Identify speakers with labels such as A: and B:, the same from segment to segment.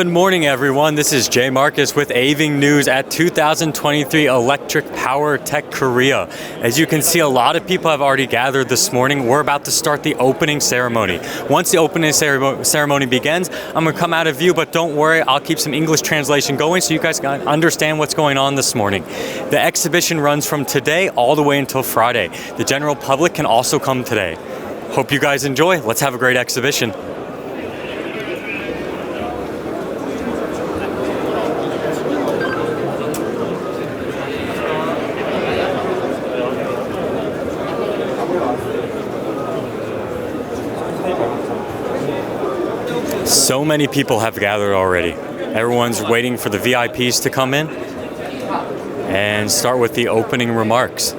A: Good morning, everyone. This is Jay Marcus with Aving News at 2023 Electric Power Tech Korea. As you can see, a lot of people have already gathered this morning. We're about to start the opening ceremony. Once the opening ceremony begins, I'm going to come out of view, but don't worry, I'll keep some English translation going so you guys can understand what's going on this morning. The exhibition runs from today all the way until Friday. The general public can also come today. Hope you guys enjoy. Let's have a great exhibition. So many people have gathered already. Everyone's waiting for the VIPs to come in and start with the opening remarks.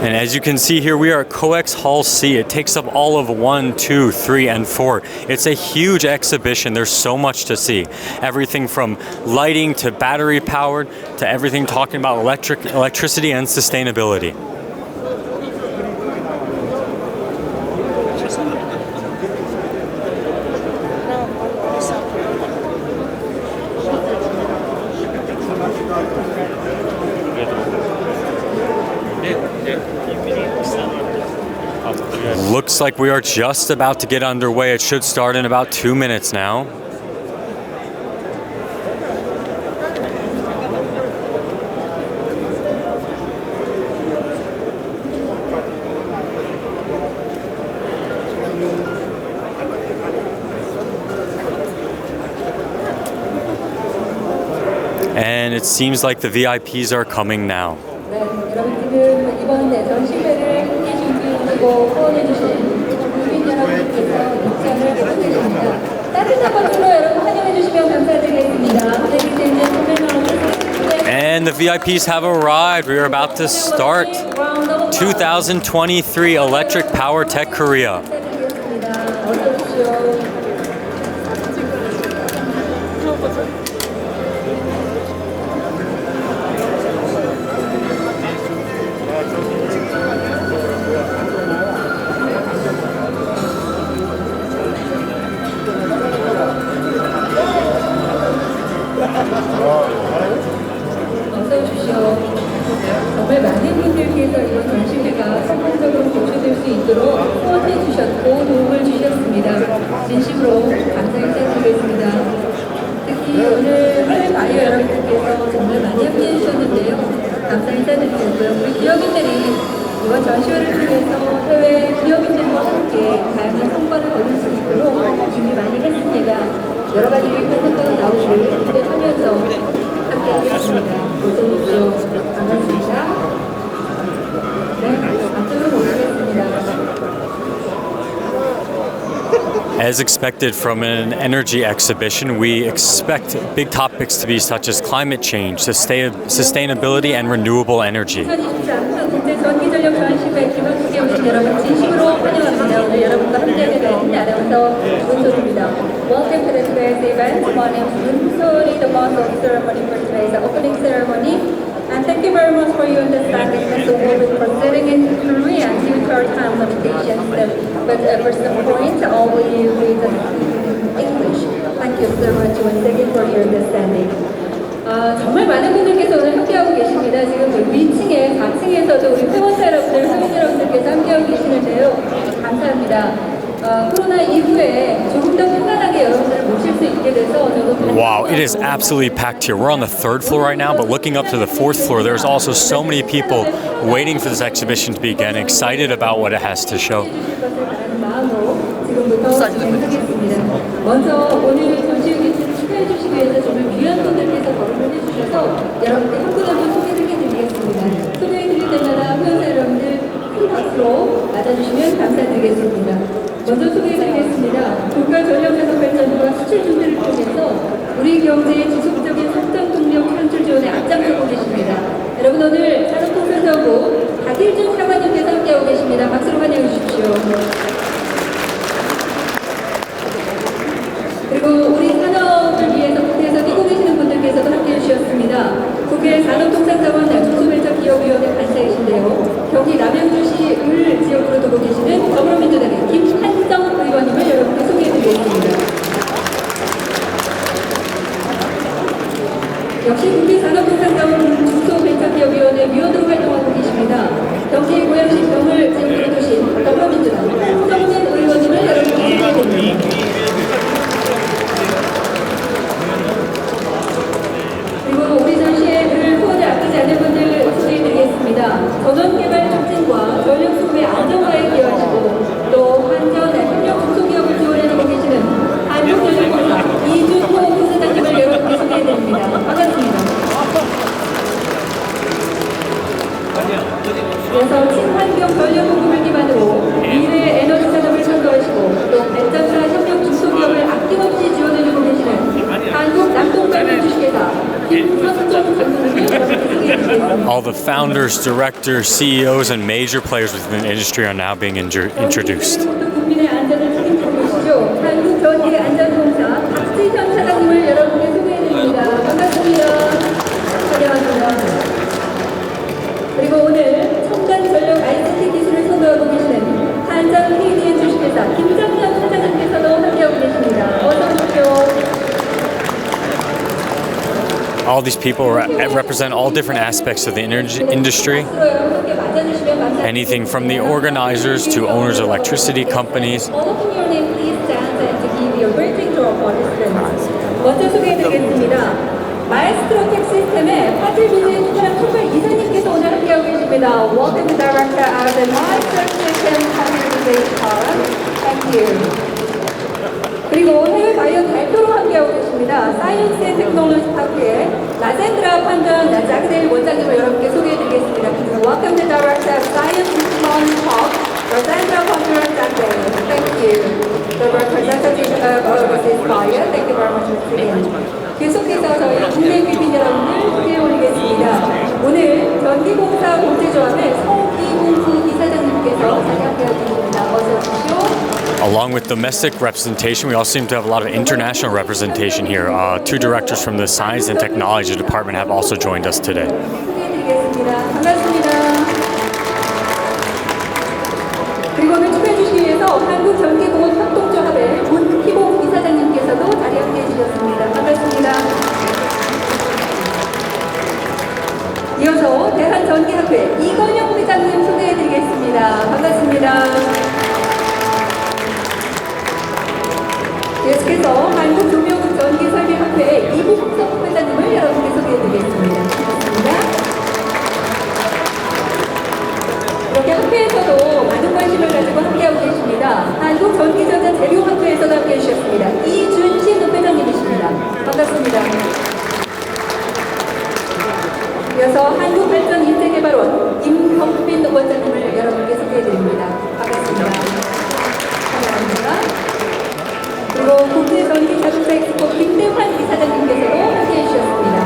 A: And as you can see here, we are at COEX Hall C. It takes up all of 1, 2, 3, and 4. It's a huge exhibition. There's so much to see. Everything from lighting to battery powered to everything talking about electricity and sustainability. Looks like we are just about to get underway. It should start in about 2 minutes now. And it seems like the VIPs are coming now. And the VIPs have arrived. We are about to start 2023 Electric Power Tech Korea.
B: 정말 많은 분들께서 이번 전시회가 성공적으로 개최될 수 있도록 후원해 주셨고 도움을 주셨습니다. 진심으로 감사 인사드리겠습니다. 특히 오늘 해외 바이어 여러분들께서 정말 많이 함께해 주셨는데요. 감사 인사드리고요. 우리 기업인들이 이번 전시회를 통해서 해외 기업인들과 함께 다양한 성과를 거둘 수 있도록 준비 많이 했습니다. 여러 가지 유익한 성과가 나오길 기대하면서 함께하겠습니다. 어서 오십시오. 반갑습니다.
A: As expected from an energy exhibition, we expect big topics to be such as climate change, sustainability, and renewable energy.
B: 국제 전기전력 전시회 기념국에 오신 여러분 진심으로 환영합니다. 오늘 여러분과 함께하게 된 아나운서 문소리입니다. Welcome to today's event. My name is Munsori, the boss of ceremony for today's opening ceremony. And thank you very much for your understanding and support with proceeding in Korean due to our time limitations. But for some point, I will read in English. Thank you so much once again for your understanding. 정말 많은 분들께서 오늘 함께하고 계십니다. 지금 위층에 4층에서도 우리 회원사 여러분들, 회원 여러분들께서 함께하고 계시는데요. 감사합니다. 코로나 이후에 조금 더 편안하게 여러분들을 모실 수 있게 돼서
A: Wow, it is absolutely packed here. We're on the 3rd floor right now, but looking up to the 4th floor, there's also so many people waiting for this exhibition to begin, excited about what it has to show.
B: 먼저 오늘 전시회 축하해 주시기 위해서 정말 귀한 분들께서 거론을 해주셔서 여러분들 한 분 한 분 소개를 해드리겠습니다. 소개해드릴 때마다 회원사 여러분들 큰 박수로 맞아주시면 감사드리겠습니다. 먼저 소개해드리겠습니다. 국가 전력산업 발전과 수출 준비를 통해서 우리 경제의 지속적인 성장 동력 창출 지원에 앞장서고 계십니다. 여러분 오늘 산업통상자부 박일준 차관님께서 함께하고 국제산업통상자원 중소벤처기업위원회 위원으로 활동하고 계십니다. 경기 고양시 병을 지역으로 두신 더불어민주당 홍정민 의원님을 여러분께 소개해드립니다. 그리고 우리 전시회를 후원을 아끼지 않을 분들 소개해드리겠습니다. 전원개발 촉진과 전력 수급의 안정화에 기여하시고 또 한전 협력 중소기업을 지원해오고 계시는 한국전력공사 이준호 부사장님을 여러분께 소개해드립니다. 반갑습니다. 그래서 친환경 전력 공급을 기반으로 미래 에너지 산업을 선도하시고 또 발전사 협력 중소기업을 아낌없이 지원해주고 계시는 한국남동발전을 주식회사 김선종 장군님을 여러분께 소개해드리겠습니다.
A: All the founders, directors, CEOs, and major players within the industry are now being introduced.
B: 국민의 안전을 책임지고 계시죠. 한국전기안전공사 박지현 사장님을 여러분께 소개해드립니다. 반갑습니다. 환영합니다. 그리고 오늘 첨단 전력 ICT 기술을 선도하고 계시는 한전 KDN 주식회사 김정현 사장님께서도 함께하고 계십니다. 어서 오십시오.
A: All these people represent all different aspects of the energy industry, anything from the organizers to owners of electricity companies.
B: 먼저 소개해드리겠습니다. 마에스트로 텍 시스템의 화질 비즈에 투자한 총괄 이사님께서 오늘 함께하고 계십니다. Welcome to Director of the Maestro System Communication. Thank you. 그리고 해외 바이어인 발표로 함께하고 계십니다. 사이언스 앤 테크놀로지 파크의 라젠드라 판정 자그델 원장님을 여러분께 소개해드리겠습니다. Welcome to Director of Science Technology Park, 라젠드라 판정 자그델. Thank you. The representative of overseas buyer. Thank you very much for being. 계속해서 저희 국내 귀빈 여러분들 소개해 올리겠습니다. 오늘 전기공사 국제조합의 서기훈 이사장님께서 자리 함께해 주십니다. 어서 오십시오.
A: Along with domestic representation, we also seem to have a lot of international representation here. Two directors from the Science and Technology Department have also joined us today.
B: 소개해드리겠습니다. 반갑습니다. 그리고 오늘 축하해 주시기 위해서 한국전기공업협동조합의 문희봉 이사장님께서도 자리 함께해 주셨습니다. 반갑습니다. 이어서 대한전기학회 이건영 회장님 소개해드리겠습니다. 반갑습니다. 계속해서 한국조명국 전기설계협회의 이부석 회장님을 여러분께 소개해드리겠습니다. 반갑습니다. 이렇게 학회에서도 많은 관심을 가지고 함께하고 계십니다. 한국전기전자 재료학회에서도 함께해 주셨습니다. 이준신 회장님이십니다. 반갑습니다. 이어서 한국발전인재개발원 임경빈 원장님을 여러분께 소개해드립니다. 반갑습니다. 감사합니다. 그리고 국제 전기 자동차 엑스포 김대환 이사장님께서도 함께해 주셨습니다.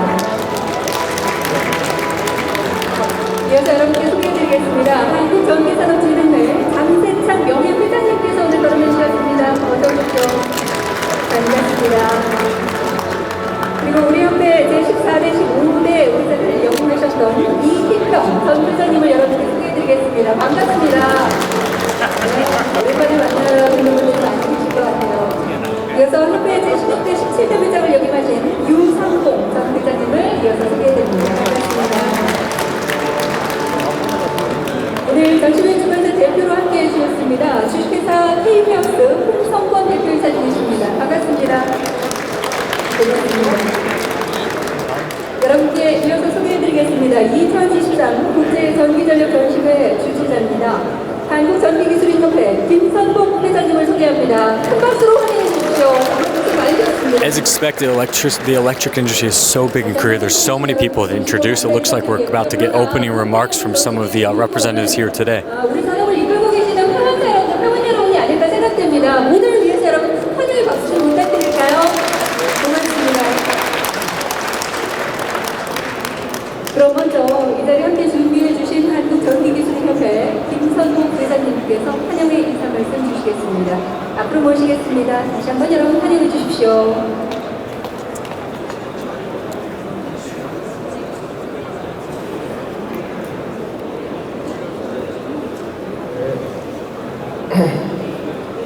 B: 이어서 여러분께 소개해드리겠습니다. 한국전기산업진흥회 장세창 명예회장님께서 오늘 걸음을 주셨습니다. 어서 오십시오. 반갑습니다. 그리고 우리 협회 제14대 15대 의사를 역임하셨던 이희평 전 회장님을 여러분께 소개해드리겠습니다. 반갑습니다. 네, 오랜만에 만나는 분들이 많이 계실 것 같아요. 이어서 협회 제16대 17대 회장을 역임하신 유상봉 전 회장님을 이어서 소개해드립니다. 반갑습니다. 오늘 전시회 주변에서 대표로 함께해 주셨습니다. 주식회사 K페어스 홍성권 대표이사님이십니다. 반갑습니다. 반갑습니다. 여러분께 이어서 소개해드리겠습니다. 2023 국제 전기전력 전시회 주최자입니다. 한국전기기술인협회 김선복 회장님을 소개합니다. 큰 박수로 환영해 주십시오.
A: As expected, the electric industry is so big in Korea. There's so many people to introduce. It looks like we're about to get opening remarks from some of the representatives here today.
B: 우리 산업을 이끌고 계시는 회원 여러분이 아닐까 생각됩니다. 모두를 위해서 여러분 환영의 박수 좀 부탁드릴까요? 고맙습니다. 그럼 먼저 이 자리에 함께 준비해 주신 한국전기기술인협회 김선복 회장님께서 환영의 인사 말씀 주시겠습니다. 앞으로 모시겠습니다. 다시 한번 여러분 환영해 주십시오.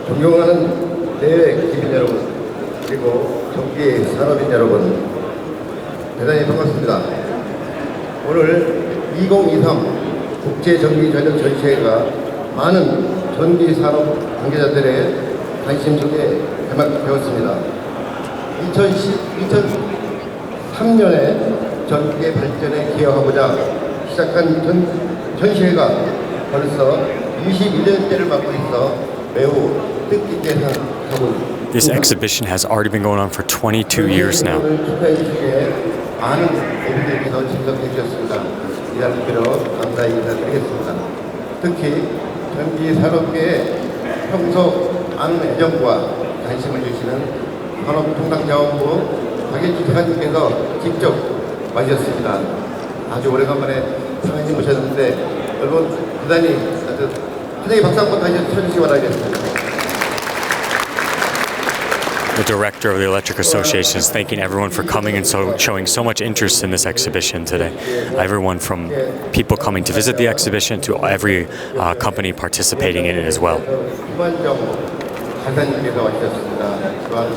C: 존경하는 대회 기빈 여러분, 그리고 전기 산업인 여러분, 대단히 반갑습니다. 오늘 2023 국제 전기전력 전시회가 많은 전기산업 관계자들의 관심 속에 개막되었습니다. 2003년에 전기의 발전에 기여하고자 시작한 전시회가 벌써 21년째를 맡고 있어 매우 뜻깊게 생각하고 있습니다.
A: This exhibition has already been going on for 22 years now.
C: 많은 고객님께서 참석해 주셨습니다. 이날 특별히 감사의 인사드리겠습니다. 특히 전기 산업계에 평소 많은 애정과 관심을 주시는 산업통상자원부 박예주 차관님께서 직접 와주셨습니다. 아주 오래간만에 차관님 모셨는데 여러분 대단히 화장의 박수 한번 다시 쳐주시기 바라겠습니다.
A: The director of the Electric Association is thanking everyone for coming and showing so much interest in this exhibition today. Everyone from people coming to visit the exhibition to every company participating in it as well.
C: 간사님께서 와주셨습니다. 또한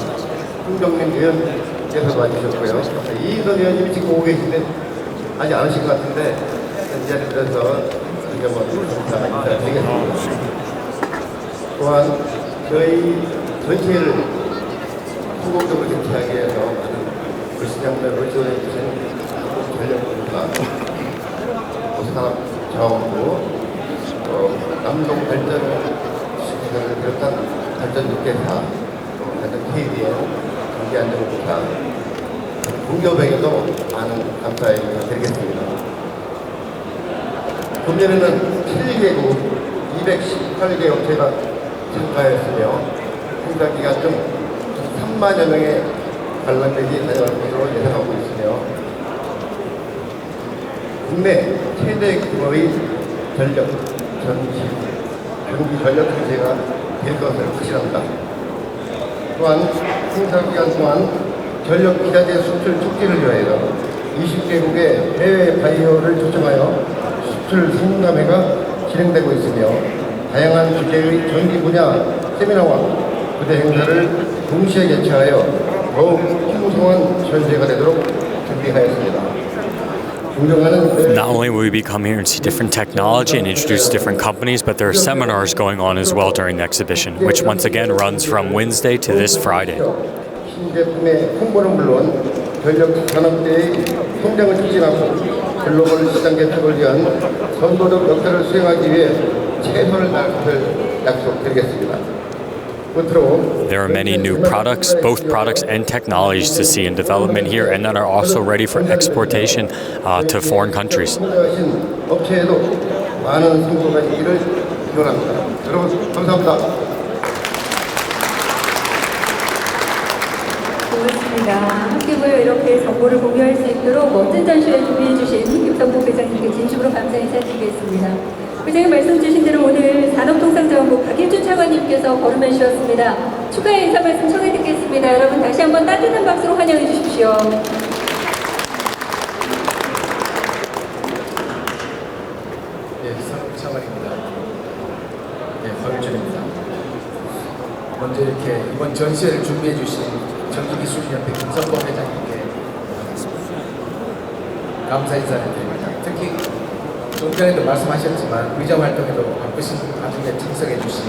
C: 홍정민 의원께서도 와주셨고요. 이인선 의원님이 지금 오고 계신데 아직 안 오신 것 같은데 이 자리에 들어서 인사드리겠습니다. 또한 저희 전시회를 성공적으로 개최하기 위해서 불시장면으로 지원해주신 한국전력공사, 산업자원부, 남동발전을 비롯한 발전기계사, KDN, 전기안전공사, 공기업에게도 많은 감사의 인사를 드리겠습니다. 금년에는 7개국 218개 업체가 참가했으며 행사 기간 중 3만여 명의 관람객이 다녀갈 것으로 예상하고 있으며 국내 최대 규모의 전력, 전기 전력 전시회가 될 것을 확신합니다. 또한 행사 기간 동안 전력 기자재 수출 촉진을 위하여 20개국의 해외 바이어를 초청하여 수출 상담회가 진행되고 있으며 다양한 주제의 전기 분야 세미나와 부대 행사를 동시에 개최하여 더욱 풍성한 전시회가 되도록 준비하였습니다.
A: Not only will we be coming here and see different technology and introduce different companies, but there are seminars going on as well during the exhibition, which once again runs from Wednesday to this Friday.
C: 신제품의 홍보는 물론 전력산업의 성장을 촉진하고 글로벌 시장 개척을 위한 선도적 역할을 수행하기 위해 최선을 다할 것을 약속드리겠습니다.
A: There are many new products, both products and technologies to see in development here and that are also ready for exportation to foreign countries.
C: 업체에도 많은 성과가 있기를 기원합니다. 여러분 감사합니다.
B: 고맙습니다. 함께 모여 이렇게 정보를 공유할 수 있도록 멋진 전시회 준비해 주신 김성복 회장님께 진심으로 감사 인사드리겠습니다. 회장님 말씀 주신 대로 오늘 산업통상자원부 박예주 차관님께서 걸음해 주셨습니다. 추가의 인사 말씀 청해 듣겠습니다. 여러분 다시 한번 따뜻한 박수로 환영해 주십시오.
D: 산업차관입니다. 박예주입니다. 먼저 이렇게 이번 전시회를 준비해 주신 전기기술인협회 김성복 회장님께 감사 인사를 드립니다. 특히 좀 전에도 말씀하셨지만 의정 활동에도 바쁘신 와중에 참석해 주신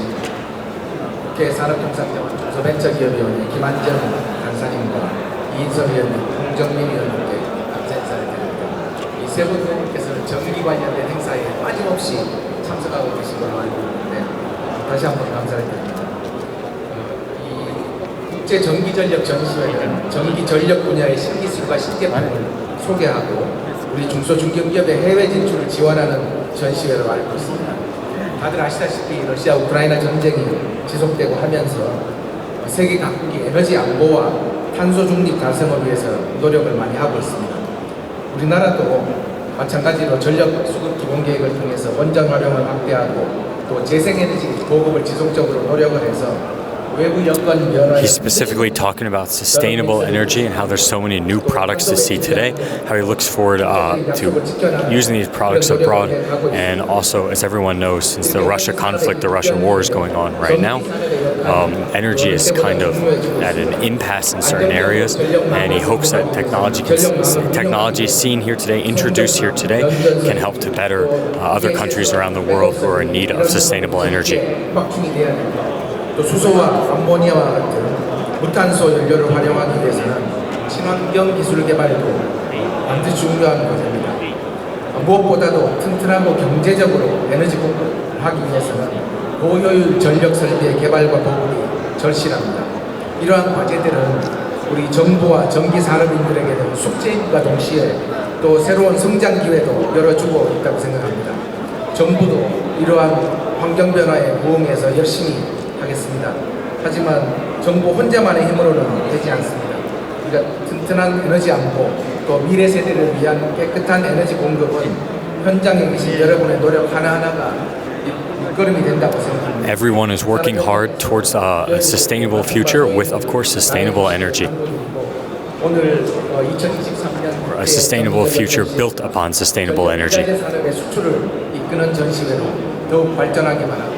D: 국회 산업통상자원 중소벤처기업위원회 김한정 간사님과 이인선 위원님, 홍정민 위원님께 감사 인사를 드립니다. 이 세 분 의원님께서는 전기 관련된 행사에 빠짐없이 참석하고 계신 걸로 알고 있는데 다시 한번 감사를 드립니다. 이 국제 전기전력 전시회는 전기전력 분야의 신기술과 신제품을 소개하고 우리 중소중견기업의 해외 진출을 지원하는 전시회로 알고 있습니다. 다들 아시다시피 러시아 우크라이나 전쟁이 지속되고 하면서 세계 각국이 에너지 안보와 탄소 중립 달성을 위해서 노력을 많이 하고 있습니다. 우리나라도 마찬가지로 전력 수급 기본 계획을 통해서 원전 활용을 확대하고 또 재생에너지 보급을 지속적으로 노력을 해서
A: He's specifically talking about sustainable energy and how there's so many new products to see today, how he looks forward to using these products abroad, and also, as everyone knows, since the Russia conflict, the Russia war is going on right now, energy is kind of at an impasse in certain areas, and he hopes that technology seen here today, introduced here today, can help to better other countries around the world who are in need of sustainable energy.
D: 또 수소와 암모니아와 같은 무탄소 연료를 활용하기 위해서는 친환경 기술 개발도 반드시 중요한 과제입니다. 무엇보다도 튼튼하고 경제적으로 에너지 공급을 하기 위해서는 고효율 전력 설비의 개발과 보급이 절실합니다. 이러한 과제들은 우리 정부와 전기 산업인들에게는 숙제임과 동시에 또 새로운 성장 기회도 열어주고 있다고 생각합니다. 정부도 이러한 환경 변화에 부응해서 열심히 하겠습니다. 하지만 정부 혼자만의 힘으로는 되지 않습니다. 그러니까 튼튼한 에너지 안보, 또 미래 세대를 위한 깨끗한 에너지 공급은 현장에 계신 여러분의 노력 하나하나가 밑거름이 된다고 생각합니다.
A: Everyone is working hard towards a sustainable future with, of course, sustainable energy.
D: 오늘 2023년
A: A sustainable future built upon sustainable energy.
D: 전기산업의 수출을 이끄는 전시회로 더욱 발전하기만 하고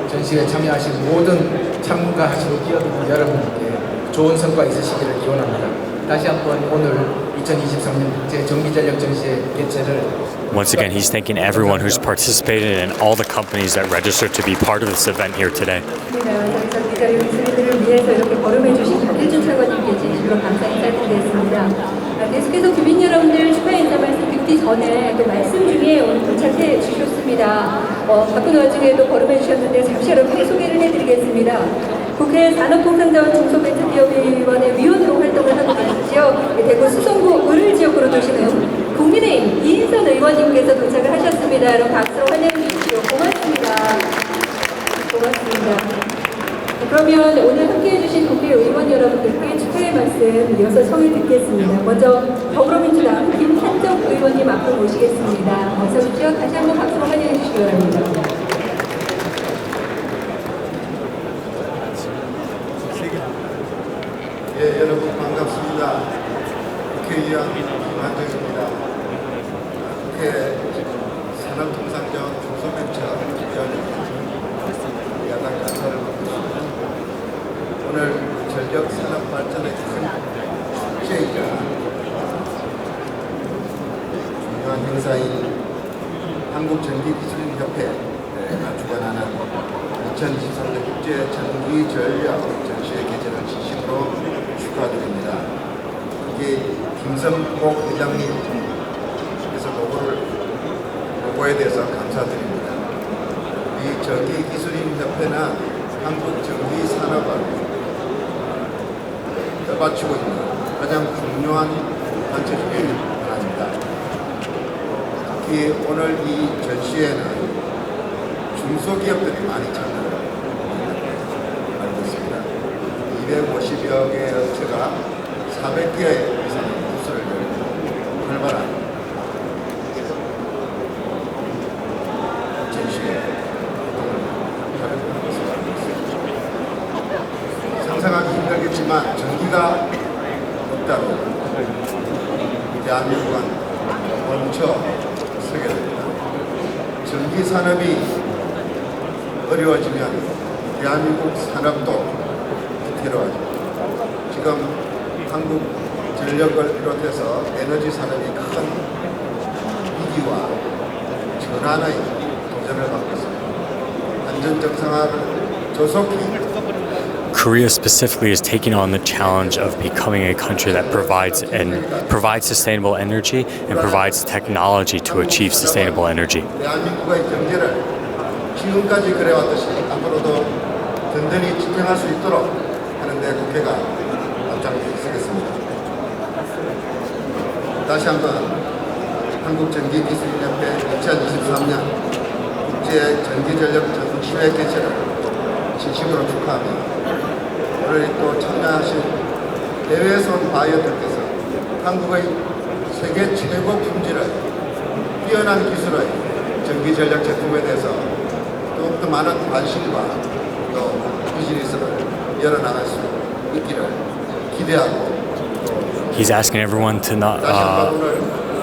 D: 전시회에 참여하신 모든 참가하신 기업 여러분께 좋은 성과 있으시기를 기원합니다. 다시 한번 오늘 2023년 국제 전기전력 전시회 개최를
A: Once again, he's thanking everyone who's participated and all the companies that registered to be part of this event here today.
B: 전기전력 기술인들을 위해서 이렇게 걸음해주신 박일준 차관님께 진심으로 감사 인사드리겠습니다. 계속해서 주민 여러분들 축하 인사 말씀 듣기 전에 또 말씀 중에 오늘 도착해 주셨습니다. 바쁜 와중에도 걸음해 주셨는데 잠시 여러분께 소개를 해드리겠습니다. 국회 산업통상자원 중소벤처기업위원회 위원으로 활동을 하고 계시죠. 대구 수성구 을을 지역으로 도시는 국민의힘 이인선 의원님께서 도착을 하셨습니다. 여러분 박수로 환영해 주십시오. 고맙습니다. 고맙습니다. 그러면 오늘 함께해 주신 국회의원 여러분들께 축하의 말씀 이어서 청해 듣겠습니다. 먼저 더불어민주당 김찬정 의원님 앞으로 모시겠습니다. 어서 오십시오. 다시 한번 박수로 환영해 주시기 바랍니다.
C: 예, 여러분 반갑습니다. 국회의원 김한정입니다. 국회 산업통상자원 중소벤처기업위원회 야당 간사를 맡고 있습니다. 오늘 전력 산업 발전의 큰 축제이자 중요한 행사인 한국전기기술인협회가 주관하는 2023년 국제 전기전력 전시회 개최를 진심으로 축하드립니다. 이게 김성복 회장님께서 노고에 대해서 감사드립니다. 이 전기기술인협회는 한국전기산업을 떠받치고 있는 가장 중요한 단체 중에 하나입니다. 특히 오늘 이 전시회는 중소기업들이 많이 참여를 알고 있습니다. 250여 개의 업체가 400개 이상의 부스를 열고 활발한 전시회 상상하기 힘들겠지만 전기가 없다면 대한민국은 멈춰 서게 됩니다. 전기 산업이 어려워지면 대한민국 산업도 위태로워집니다. 지금 한국전력을 비롯해서 에너지 산업이 큰 위기와 전환의 도전을 받고 있습니다. 안전 정상화를 조속히
A: Korea specifically is taking on the challenge of becoming a country that provides sustainable energy and provides technology to achieve sustainable energy.
C: 대한민국의 경제를 지금까지 그래왔듯이 앞으로도 든든히 지탱할 수 있도록 하는데 국회가 앞장서겠습니다. 다시 한번 한국전기기술인협회 2023년 국제 전기전력 전시회 개최를 진심으로 축하합니다. 오늘 또 참여하신 해외에서 온 바이어들께서 한국의 세계 최고 품질의 뛰어난 기술의 전기전력 제품에 대해서 더욱더 많은 관심과 또 비즈니스를 열어나갈 수 있기를 기대하고
A: He's asking everyone to not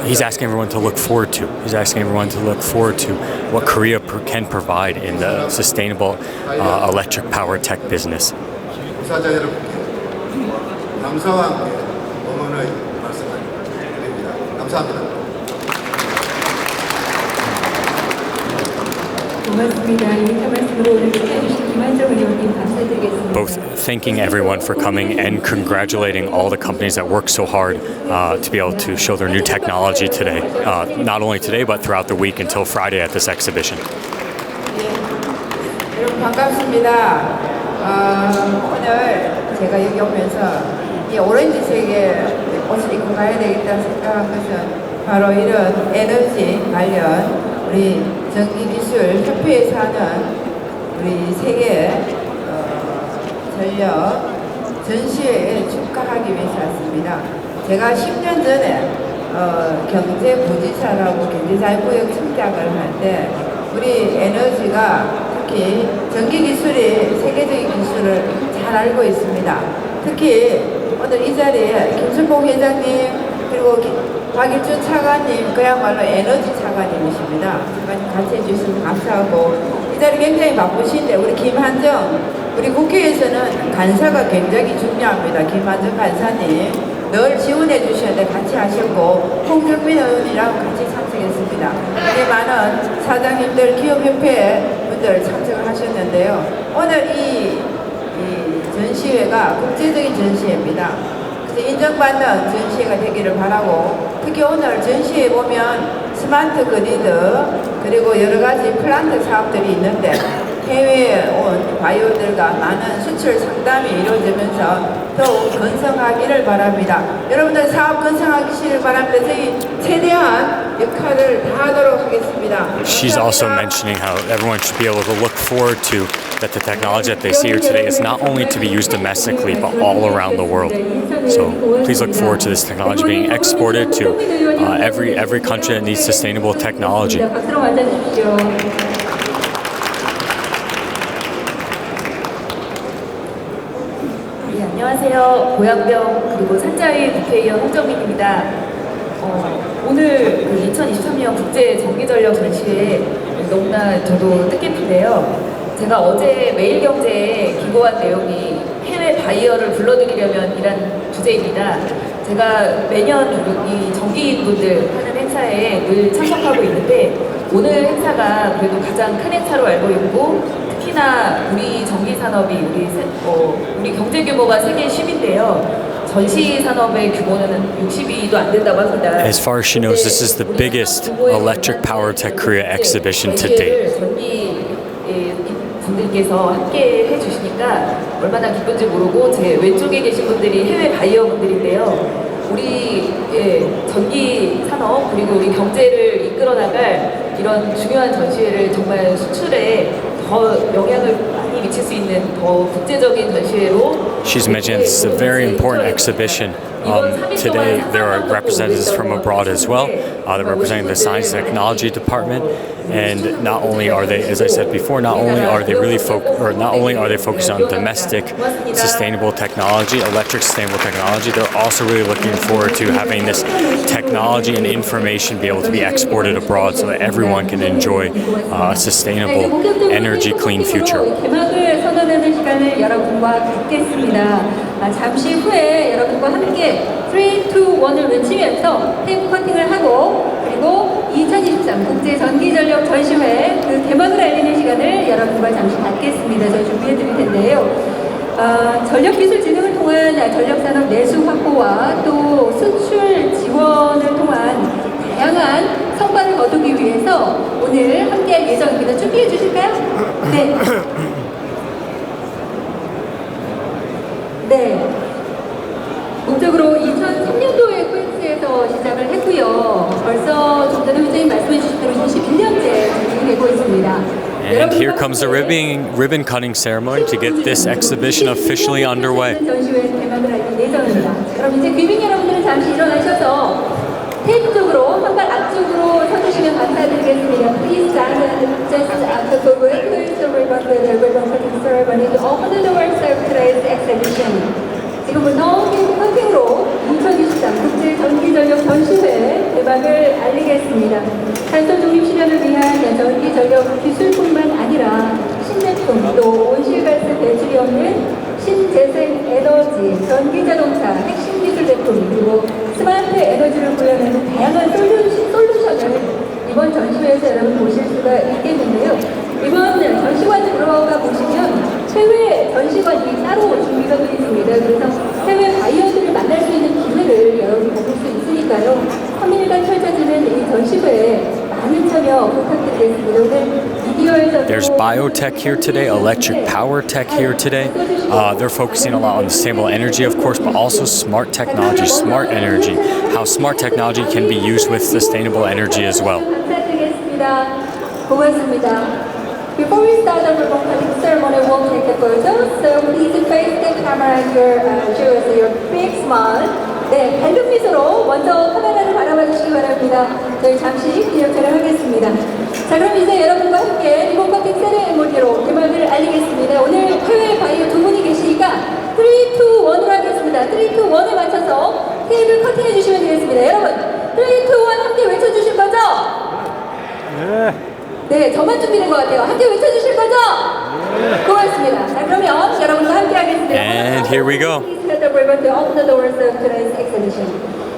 A: he's asking everyone to look forward to. He's asking everyone to look forward to what Korea can provide in the sustainable electric power tech business.
C: 우사자 여러분께 감사와 함께 응원의 말씀을 드립니다. 감사합니다.
B: 고맙습니다. 이렇게 말씀으로 오늘 축하해주신 김한정 의원님 감사드리겠습니다.
A: Both thanking everyone for coming and congratulating all the companies that worked so hard to be able to show their new technology today. Not only today, but throughout the week until Friday at this exhibition.
E: 여러분 반갑습니다. 오늘 제가 여기 오면서 이 오렌지색의 옷을 입고 가야 되겠다 생각한 것은 바로 이런 에너지 관련 우리 전기기술협회에서 하는 우리 세계 전력 전시회에 축하하기 위해서 왔습니다. 제가 10년 전에 경제부지사라고 경제자유구역 청장을 할 때 우리 에너지가 특히 전기기술이 세계적인 기술을 잘 알고 있습니다. 특히 오늘 이 자리에 김순봉 회장님 그리고 박일준 차관님 그야말로 에너지 차관님이십니다. 차관님 같이 해주셔서 감사하고 이 자리 굉장히 바쁘신데 우리 김한정 우리 국회에서는 간사가 굉장히 중요합니다. 김한정 간사님 늘 지원해 주시는데 같이 하셨고 홍정민 의원이랑 같이 참석했습니다. 이렇게 많은 사장님들 기업협회 분들 참석을 하셨는데요. 오늘 이 전시회가 국제적인 전시회입니다. 인정받는 전시회가 되기를 바라고 특히 오늘 전시회에 보면 스마트그리드 그리고 여러가지 플란트 사업들이 있는데 해외에 온 바이오들과 많은 수출 상담이 이루어지면서 더욱 건성하기를 바랍니다. 여러분들 사업 건성하기를 바랍니다. 저희 최대한 역할을 다하도록 하겠습니다.
A: She's also mentioning how everyone should be able to look forward to that the technology that they see here today is not only to be used domestically but all around the world. So please look forward to this technology being exported to every country that needs sustainable technology.
F: 안녕하세요. 고양병 그리고 산자위 국회의원 홍정민입니다. 오늘 2023년 국제 전기전력 전시회 너무나 저도 뜻깊은데요. 제가 어제 매일경제에 기고한 내용이 해외 바이어를 불러들이려면 이란 주제입니다. 제가 매년 이 전기인분들 하는 행사에 늘 참석하고 있는데 오늘 행사가 그래도 가장 큰 행사로 알고 있고 특히나 우리 전기산업이 우리 경제 규모가 세계 10인데요. 전시 산업의 규모는 60위도 안 된다고 합니다.
A: As far as she knows, this is the biggest electric power tech Korea exhibition to date.
F: 전기 분들께서 함께 해주시니까 얼마나 기쁜지 모르고 제 왼쪽에 계신 분들이 해외 바이어 분들인데요. 우리 전기 산업 그리고 우리 경제를 이끌어 나갈 이런 중요한 전시회를 정말 수출에 더 영향을 많이 미칠 수 있는 더 국제적인 전시회로.
A: She's mentioned this is a very important exhibition. Today there are representatives from abroad as well. They're representing the Science and Technology Department, and not only are they, as I said before, not only are they focused on domestic sustainable technology, electric sustainable technology, they're also really looking forward to having this technology and information be able to be exported abroad so that everyone can enjoy a sustainable, energy clean future.
B: 개막을 선언하는 시간을 여러분과 갖겠습니다. 잠시 후에 여러분과 함께 3, 2, 1을 외치면서 테이프 커팅을 하고 그리고 2023 국제 전기전력 전시회 그 개막을 알리는 시간을 여러분과 잠시 갖겠습니다. 저희 준비해 드릴 텐데요. 전력기술진흥을 통한 전력산업 내수 확보와 또 수출 지원을 통한 다양한 성과를 거두기 위해서 오늘 함께할 예정입니다. 준비해 주실까요? 네. 네. 목적으로 2003년도에 코엑스에서 시작을 했고요. 벌써 좀 전에 회장님 말씀해 주신 대로 21년째 진행되고 있습니다.
A: And here comes the ribbon cutting ceremony to get this exhibition officially underway.
B: 전시회 개막을 할 예정입니다. 그럼 이제 귀빈 여러분들은 잠시 일어나셔서 테이프 쪽으로 한 발 앞쪽으로 서주시면 감사드리겠습니다. Please stand just after the ribbon cutting ceremony to open the doors of today's exhibition. 지금부터 테이프 커팅으로 2023 국제 전기전력 전시회 개막을 알리겠습니다. 탄소 중립 실현을 위한 전기 전력 기술뿐만 아니라 신제품 또 온실가스 배출이 없는 신재생 에너지, 전기 자동차, 핵심 기술 제품 그리고 스마트 에너지를 구현하는 다양한 솔루션을 이번 전시회에서 여러분 보실 수가 있겠는데요. 이번 전시관 들어가 보시면 해외 전시관이 따로 준비가 되어 있습니다. 그래서 해외 바이어들을 만날 수 있는 기회를 여러분이 보실 수 있으니까요. 3일간 펼쳐지는 이 전시회에 많은 참여 부탁드리겠습니다. 오늘
A: There's biotech here today, electric power tech here today. They're focusing a lot on sustainable energy, of course, but also smart technology, smart energy, how smart technology can be used with sustainable energy as well.
B: Before we start the ribbon-cutting ceremony, we'll take a photo. So please face the camera and show us your big smile. 네, 밝은 미소로 먼저 카메라를 바라봐 주시기 바랍니다. 저희 잠시 기념 촬영하겠습니다. 자, 그럼 이제 여러분과 함께 리본커팅 세레모니로 개막을 알리겠습니다. 오늘 해외 바이오 두 분이 계시니까 3, 2, 1으로 하겠습니다. 3, 2, 1에 맞춰서 테이블 커팅해 주시면 되겠습니다. 여러분, 3, 2, 1 함께 외쳐주실 거죠? 네, 저만 준비된 것 같아요. 함께 외쳐주실 거죠? 고맙습니다. 자, 그러면 여러분과 함께 하겠습니다.
A: And here we go.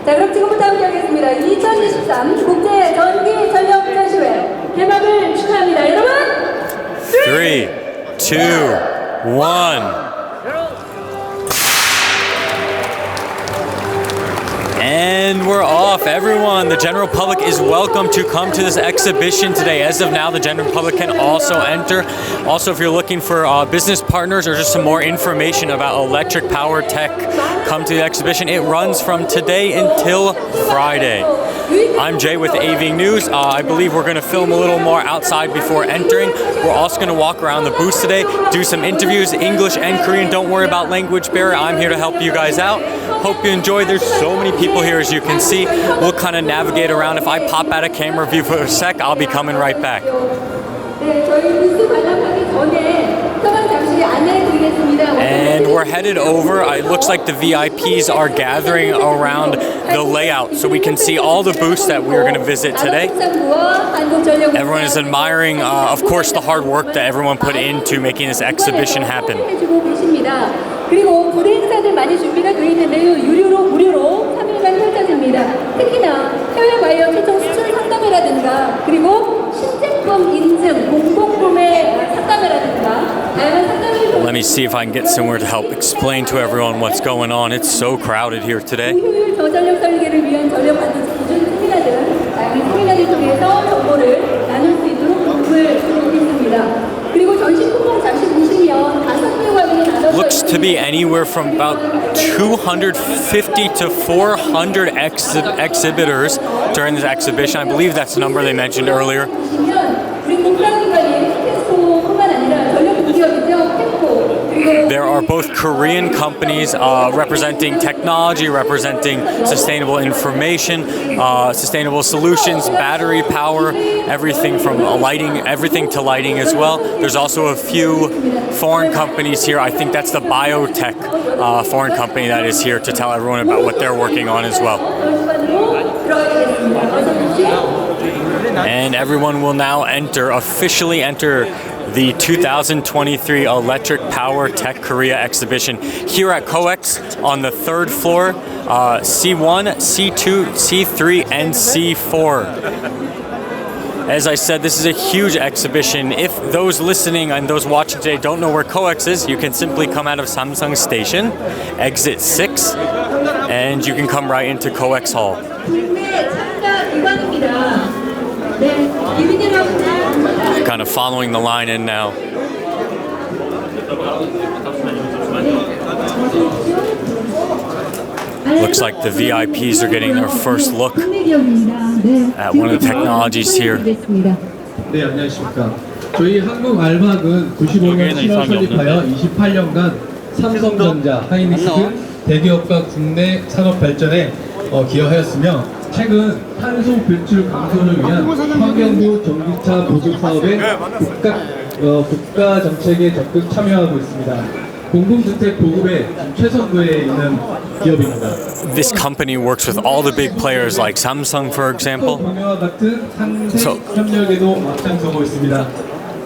B: 자, 그럼 지금부터 함께 하겠습니다. 2023 국제 전기전력 전시회 개막을 축하합니다. 여러분!
A: 3, 2, 1. And we're off. Everyone, the general public is welcome to come to this exhibition today. As of now, the general public can also enter. Also, if you're looking for business partners or just some more information about electric power tech, come to the exhibition. It runs from today until Friday. I'm Jay with AV News. I believe we're going to film a little more outside before entering. We're also going to walk around the booth today, do some interviews, English and Korean. Don't worry about language barrier. I'm here to help you guys out. Hope you enjoy. There's so many people here, as you can see. We'll kind of navigate around. If I pop out of camera view for a sec, I'll be coming right back. And we're headed over. It looks like the VIPs are gathering around the layout so we can see all the booths that we're going to visit today. Everyone is admiring, of course, the hard work that everyone put into making this exhibition happen.
B: 그리고 부대 행사들 많이 준비가 되어 있는데요. 유료로 무료로 3일간 펼쳐집니다. 특히나 해외 바이오 초청 수출 상담회라든가 그리고 신제품 인증 공동구매 상담회라든가 다양한 상담회를
A: Let me see if I can get somewhere to help explain to everyone what's going on. It's so crowded here today.
B: 효율 저전력 설계를 위한 전력 반도체 기준 세미나 등 다양한 세미나를 통해서 정보를 나눌 수 있도록 도움을 주고 있습니다. 그리고 전시 품목 잠시 보시면 5개 관련이 나눠져
A: Looks to be anywhere from about 250 to 400 exhibitors during this exhibition. I believe that's the number they mentioned earlier.
B: 우리 공사기관이 테스코뿐만 아니라 전력공기업이죠. 테스코.
A: There are both Korean companies representing technology, representing sustainable information, sustainable solutions, battery power, everything from lighting, everything to lighting as well. There's also a few foreign companies here. I think that's the biotech foreign company that is here to tell everyone about what they're working on as well. And everyone will now officially enter the 2023 Electric Power Tech Korea exhibition here at COEX on the 3rd floor, C1, C2, C3, and C4. As I said, this is a huge exhibition. If those listening and those watching today don't know where COEX is, you can simply come out of Samsung Station, exit 6, and you can come right into COEX Hall. Kind of following the line in now. Looks like the VIPs are getting their first look at one of the technologies here.
G: 네, 안녕하십니까. 저희 한국알막은 95년 7월 설립하여 28년간 삼성전자, 하이닉스 등 대기업과 국내 산업 발전에 기여하였으며 최근 탄소 배출 감소를 위한 환경부 전기차 보급 사업에 국가 정책에 적극 참여하고 있습니다. 공공주택 보급의 최선두에 있는 기업입니다.
A: This company works with all the big players like Samsung, for example.
G: 동료와 같은 상세 협력에도 앞장서고 있습니다.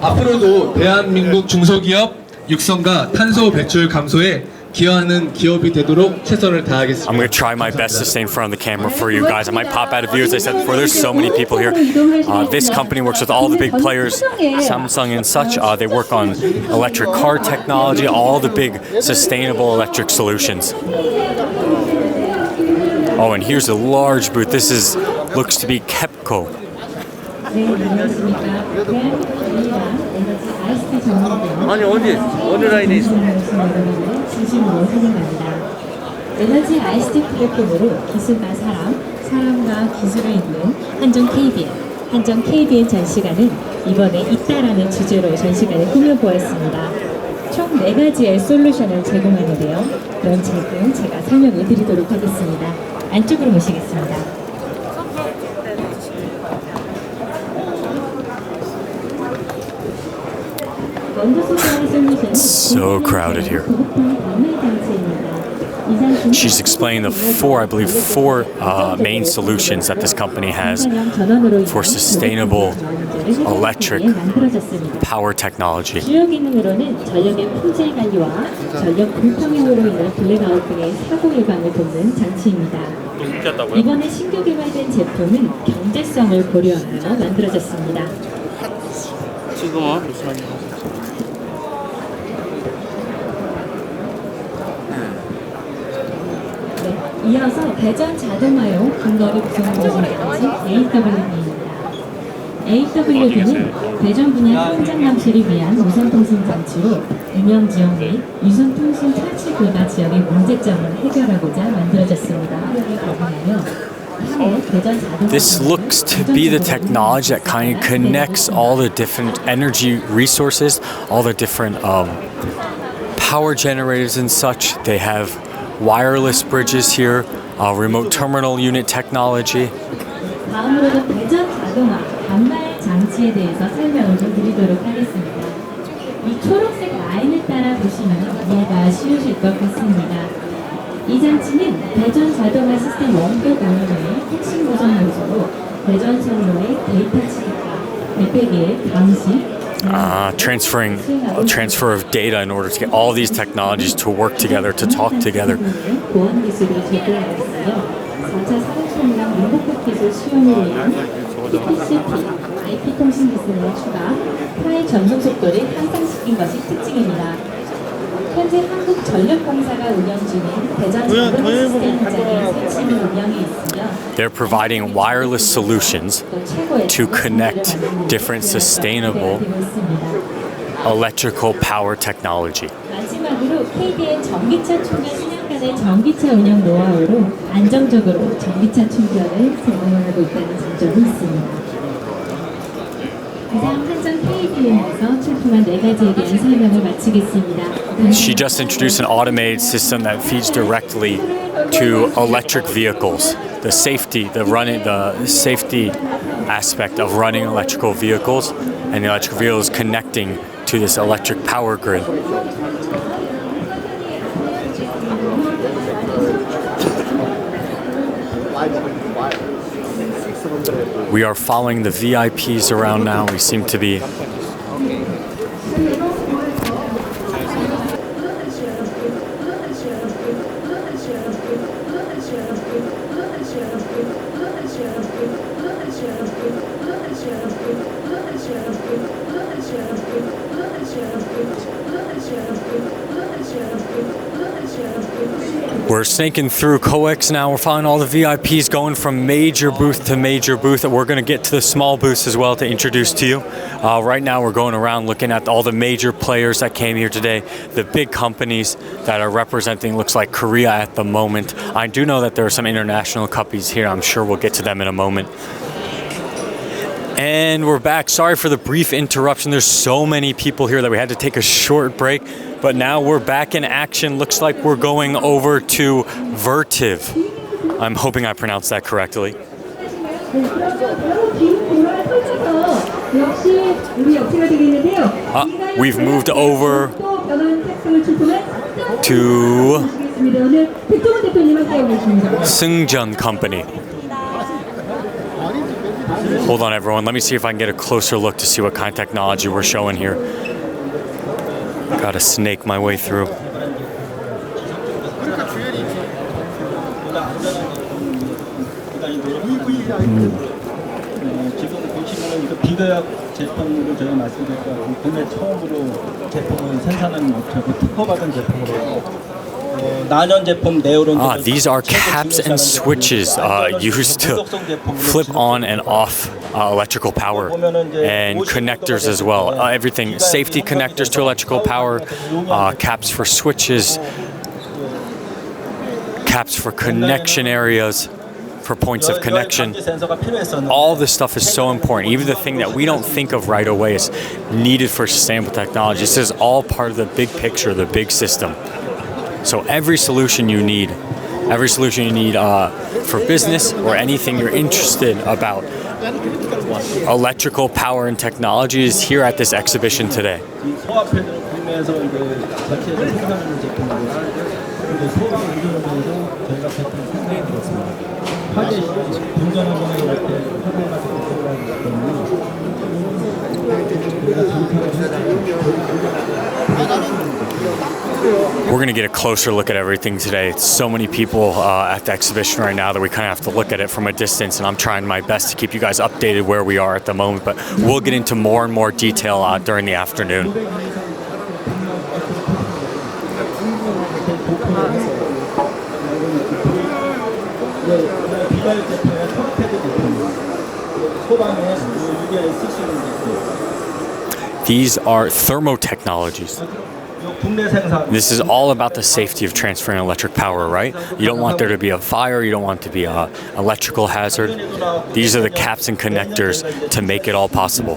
G: 앞으로도 대한민국 중소기업 육성과 탄소 배출 감소에 기여하는 기업이 되도록 최선을 다하겠습니다.
A: I'm going to try my best to stay in front of the camera for you guys. I might pop out of view, as I said before. There's so many people here. This company works with all the big players, Samsung and such. They work on electric car technology, all the big sustainable electric solutions. Oh, and here's a large booth. This looks to be KEPCO.
H: 아니 어느 라인에 있어?
I: 진심으로 환영합니다. 에너지 ICT 플랫폼으로 기술과 사람과 기술을 잇는 한정 KBN 전시관은 이번에 있다라는 주제로 전시관을 꾸며보았습니다. 총 4가지의 솔루션을 제공하는데요. 그런 제품 제가 설명해 드리도록 하겠습니다. 안쪽으로 모시겠습니다.
A: So crowded here. She's explaining the four main solutions that this company has for sustainable electric power technology.
I: 주요 기능으로는 전력의 품질 관리와 전력 불평형으로 인한 블랙아웃 등의 사고 예방을 돕는 장치입니다. 이번에 신규 개발된 제품은 경제성을 고려하여 만들어졌습니다.
H: 지금은
I: 이어서 배전 자동화용 근거리 구성 보증 장치 AWD입니다. AWD는 배전 분야 현장 감시를 위한 무선통신 장치로 유명 지역 및 유선통신 탈취 불가 지역의 문제점을 해결하고자 만들어졌습니다.
A: This looks to be the technology that kind of connects all the different energy resources, all the different power generators and such. They have wireless bridges here, remote terminal unit technology.
I: 다음으로는 배전 자동화 반발 장치에 대해서 설명을 좀 드리도록 하겠습니다. 이 초록색 라인을 따라 보시면 이해가 쉬우실 것 같습니다. 이 장치는 배전 자동화 시스템 원격 운영의 핵심 고정 요소로 배전 선로의 데이터 취급과 대폐기의 감시,
A: transfer of data in order to get all these technologies to work together, to talk together.
I: 보안 기술을 제공하고 있으며 4차 산업혁명 로봇 기술 수용으로 인한 TCP, IP 통신 기술의 추가, 파일 전송 속도를 향상시킨 것이 특징입니다. 현재 한국전력공사가 운영 중인 배전 자동화 시스템 현장에 설치를 운영해 있으며
A: They're providing wireless solutions to connect different sustainable electrical power technology.
I: 마지막으로 KBN 전기차 충전 신약간의 전기차 운영 노하우로 안정적으로 전기차 충전을 제공하고 있다는 장점이 있습니다. 이상 한정 KBN에서 출품한 4가지에 대한 설명을 마치겠습니다.
A: She just introduced an automated system that feeds directly to electric vehicles. The safety aspect of running electrical vehicles, and the electric vehicles connecting to this electric power grid. We are following the VIPs around now. We seem to be We're snaking through COEX now. We're following all the VIPs going from major booth to major booth. We're going to get to the small booths as well to introduce to you. Right now we're going around looking at all the major players that came here today, the big companies that are representing, looks like Korea at the moment. I do know that there are some international companies here. I'm sure we'll get to them in a moment. And we're back. Sorry for the brief interruption. There's so many people here that we had to take a short break. But now we're back in action. Looks like we're going over to Vertiv. I'm hoping I pronounced that correctly. We've moved over to
I: 오늘 백종원 대표님 함께하고 계십니다.
A: Seungjeon Company. Hold on, everyone. Let me see if I can get a closer look to see what kind of technology we're showing here. Gotta snake my way through.
J: 지금 보시면은 이거 비교약 제품으로 저희가 말씀드렸고 국내 처음으로 제품을 생산하는 업체고 특허받은 제품으로 난연 제품 네오론.
A: These are caps and switches used to flip on and off electrical power and connectors as well. Everything, safety connectors to electrical power, caps for switches, caps for connection areas, for points of connection. All this stuff is so important. Even the thing that we don't think of right away is needed for sustainable technology. This is all part of the big picture, the big system. So every solution you need for business or anything you're interested about electrical power and technology is here at this exhibition today. We're going to get a closer look at everything today. It's so many people at the exhibition right now that we kind of have to look at it from a distance, and I'm trying my best to keep you guys updated where we are at the moment, but we'll get into more and more detail during the afternoon. These are thermotechnologies. This is all about the safety of transferring electric power, right? You don't want there to be a fire, you don't want to be an electrical hazard. These are the caps and connectors to make it all possible.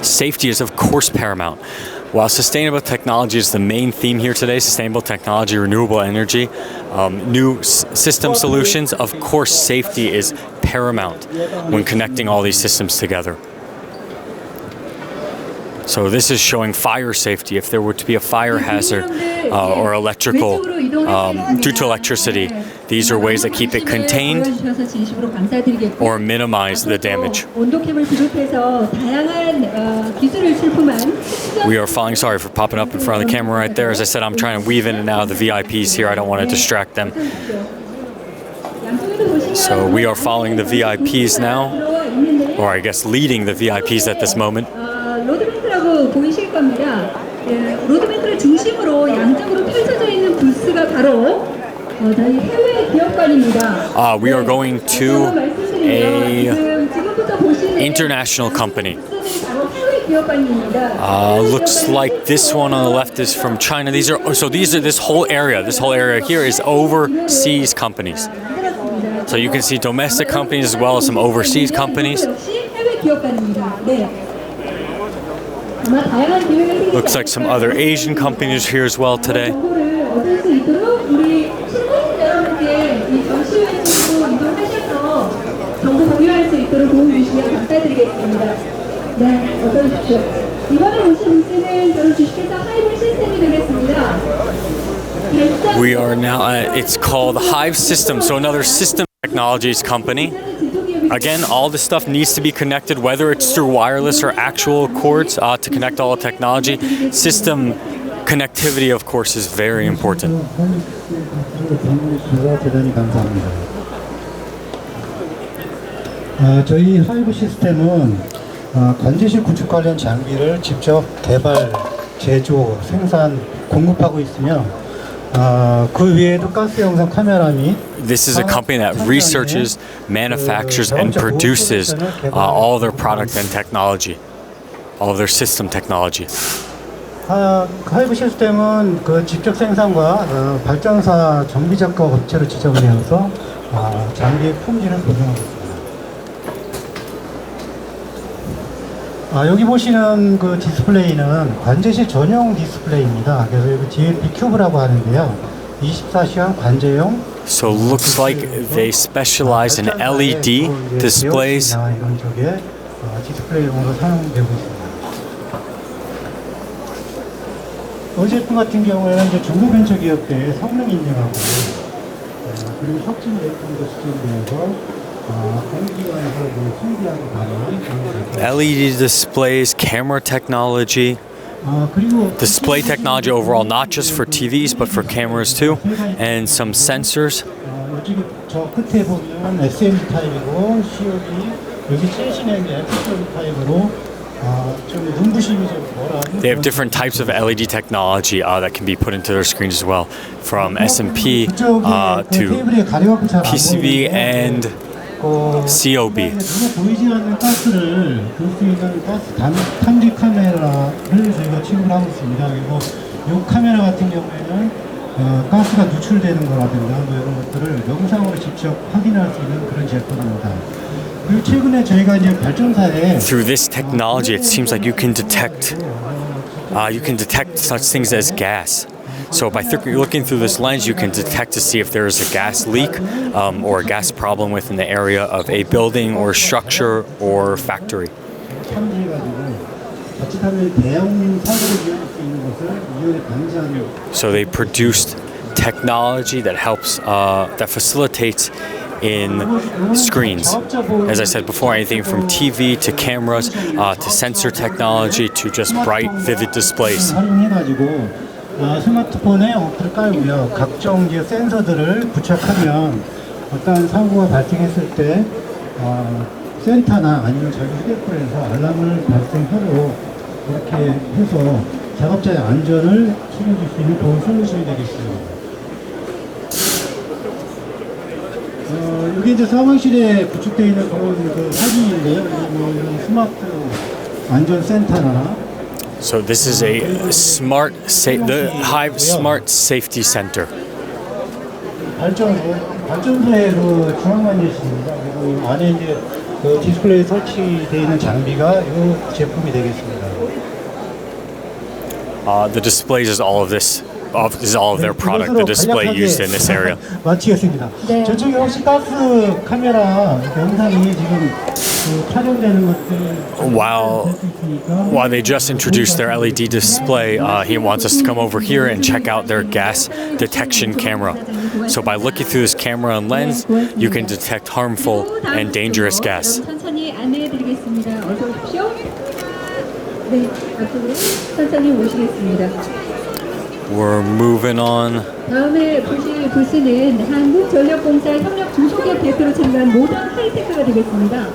A: Safety is, of course, paramount. While sustainable technology is the main theme here today, sustainable technology, renewable energy, new system solutions, of course, safety is paramount when connecting all these systems together. So this is showing fire safety. If there were to be a fire hazard or electrical, due to electricity, these are ways that keep it contained or minimize the damage. We are following, sorry for popping up in front of the camera right there. As I said, I'm trying to weave in and out of the VIPs here. I don't want to distract them. So we are following the VIPs now, or I guess leading the VIPs at this moment.
B: 로드매트라고 보이실 겁니다. 로드매트를 중심으로 양쪽으로 펼쳐져 있는 부스가 바로 저희 해외 기업관입니다.
A: We are going to a international company. Looks like this one on the left is from China. These are this whole area here is overseas companies. So you can see domestic companies as well as some overseas companies. Looks like some other Asian companies here as well today. We are now it's called Hive Systems, so another system technologies company. Again, all this stuff needs to be connected, whether it's through wireless or actual cords to connect all the technology. System connectivity, of course, is very important.
K: 저희 하이브 시스템은 관제실 구축 관련 장비를 직접 개발, 제조, 생산, 공급하고 있으며 그 외에도 가스 영상 카메라 및
A: This is a company that researches, manufactures, and produces all their product and technology, all of their system technology.
K: 하이브 시스템은 그 직접 생산과 발전사 정비 작업 업체로 지정을 해서 장비의 품질을 보증하고 있습니다. 여기 보시는 그 디스플레이는 관제실 전용 디스플레이입니다. 그래서 여기 DLP 큐브라고 하는데요. 24시간 관제용.
A: So it looks like they specialize in LED displays.
K: 이런 쪽에 디스플레이용으로 사용되고 있습니다. 이 제품 같은 경우에는 이제 중소벤처기업의 성능 인증하고 그리고 혁신 제품도 수준되어서 공기관에서 신기하고 다른
A: LED displays, camera technology, display technology overall, not just for TVs but for cameras too, and some sensors.
K: 이쪽에 저 끝에 보면 SMD 타입이고 COB 여기 최신의 FCOB 타입으로 좀 눈부심이 좀 덜한.
A: They have different types of LED technology that can be put into their screens as well, from SMP to PCB and COB.
K: 눈에 보이지 않는 가스를 볼 수 있는 가스 탐지 카메라를 저희가 취급을 하고 있습니다. 그리고 이 카메라 같은 경우에는 가스가 누출되는 거라든가 뭐 이런 것들을 영상으로 직접 확인할 수 있는 그런 제품입니다. 그리고 최근에 저희가 이제 발전사에
A: Through this technology, it seems like you can detect such things as gas. So by looking through this lens, you can detect to see if there is a gas leak or a gas problem within the area of a building or structure or factory. So they produced technology that helps, that facilitates in screens. As I said before, anything from TV to cameras to sensor technology to just bright, vivid displays.
K: 스마트폰에 어플을 깔고요. 각종 이제 센서들을 부착하면 어떤 사고가 발생했을 때 센터나 아니면 자기 휴대폰에서 알람을 발생하도록 이렇게 해서 작업자의 안전을 책임질 수 있는 그런 솔루션이 되겠습니다. 여기 이제 사무실에 구축되어 있는 그런 그 사진인데요. 이런 스마트 안전센터나
A: So this is a the Hive Smart Safety Center.
K: 발전소의 그 중앙관제실입니다. 그리고 안에 이제 그 디스플레이 설치되어 있는 장비가 이 제품이 되겠습니다.
A: The displays is all of this. Is all of their product, the display used in this area.
K: 마치겠습니다. 저쪽에 혹시 가스 카메라 영상이 지금 촬영되는 것들
A: While they just introduced their LED display, he wants us to come over here and check out their gas detection camera. So by looking through this camera and lens, you can detect harmful and dangerous gas.
B: 천천히 안내해드리겠습니다. 어서 오십시오. 네, 앞으로 천천히 모시겠습니다.
A: We're moving on.
B: 다음에 보실 부스는 한국전력공사 협력 중소기업 대표로 참가한 모던 하이테크가 되겠습니다.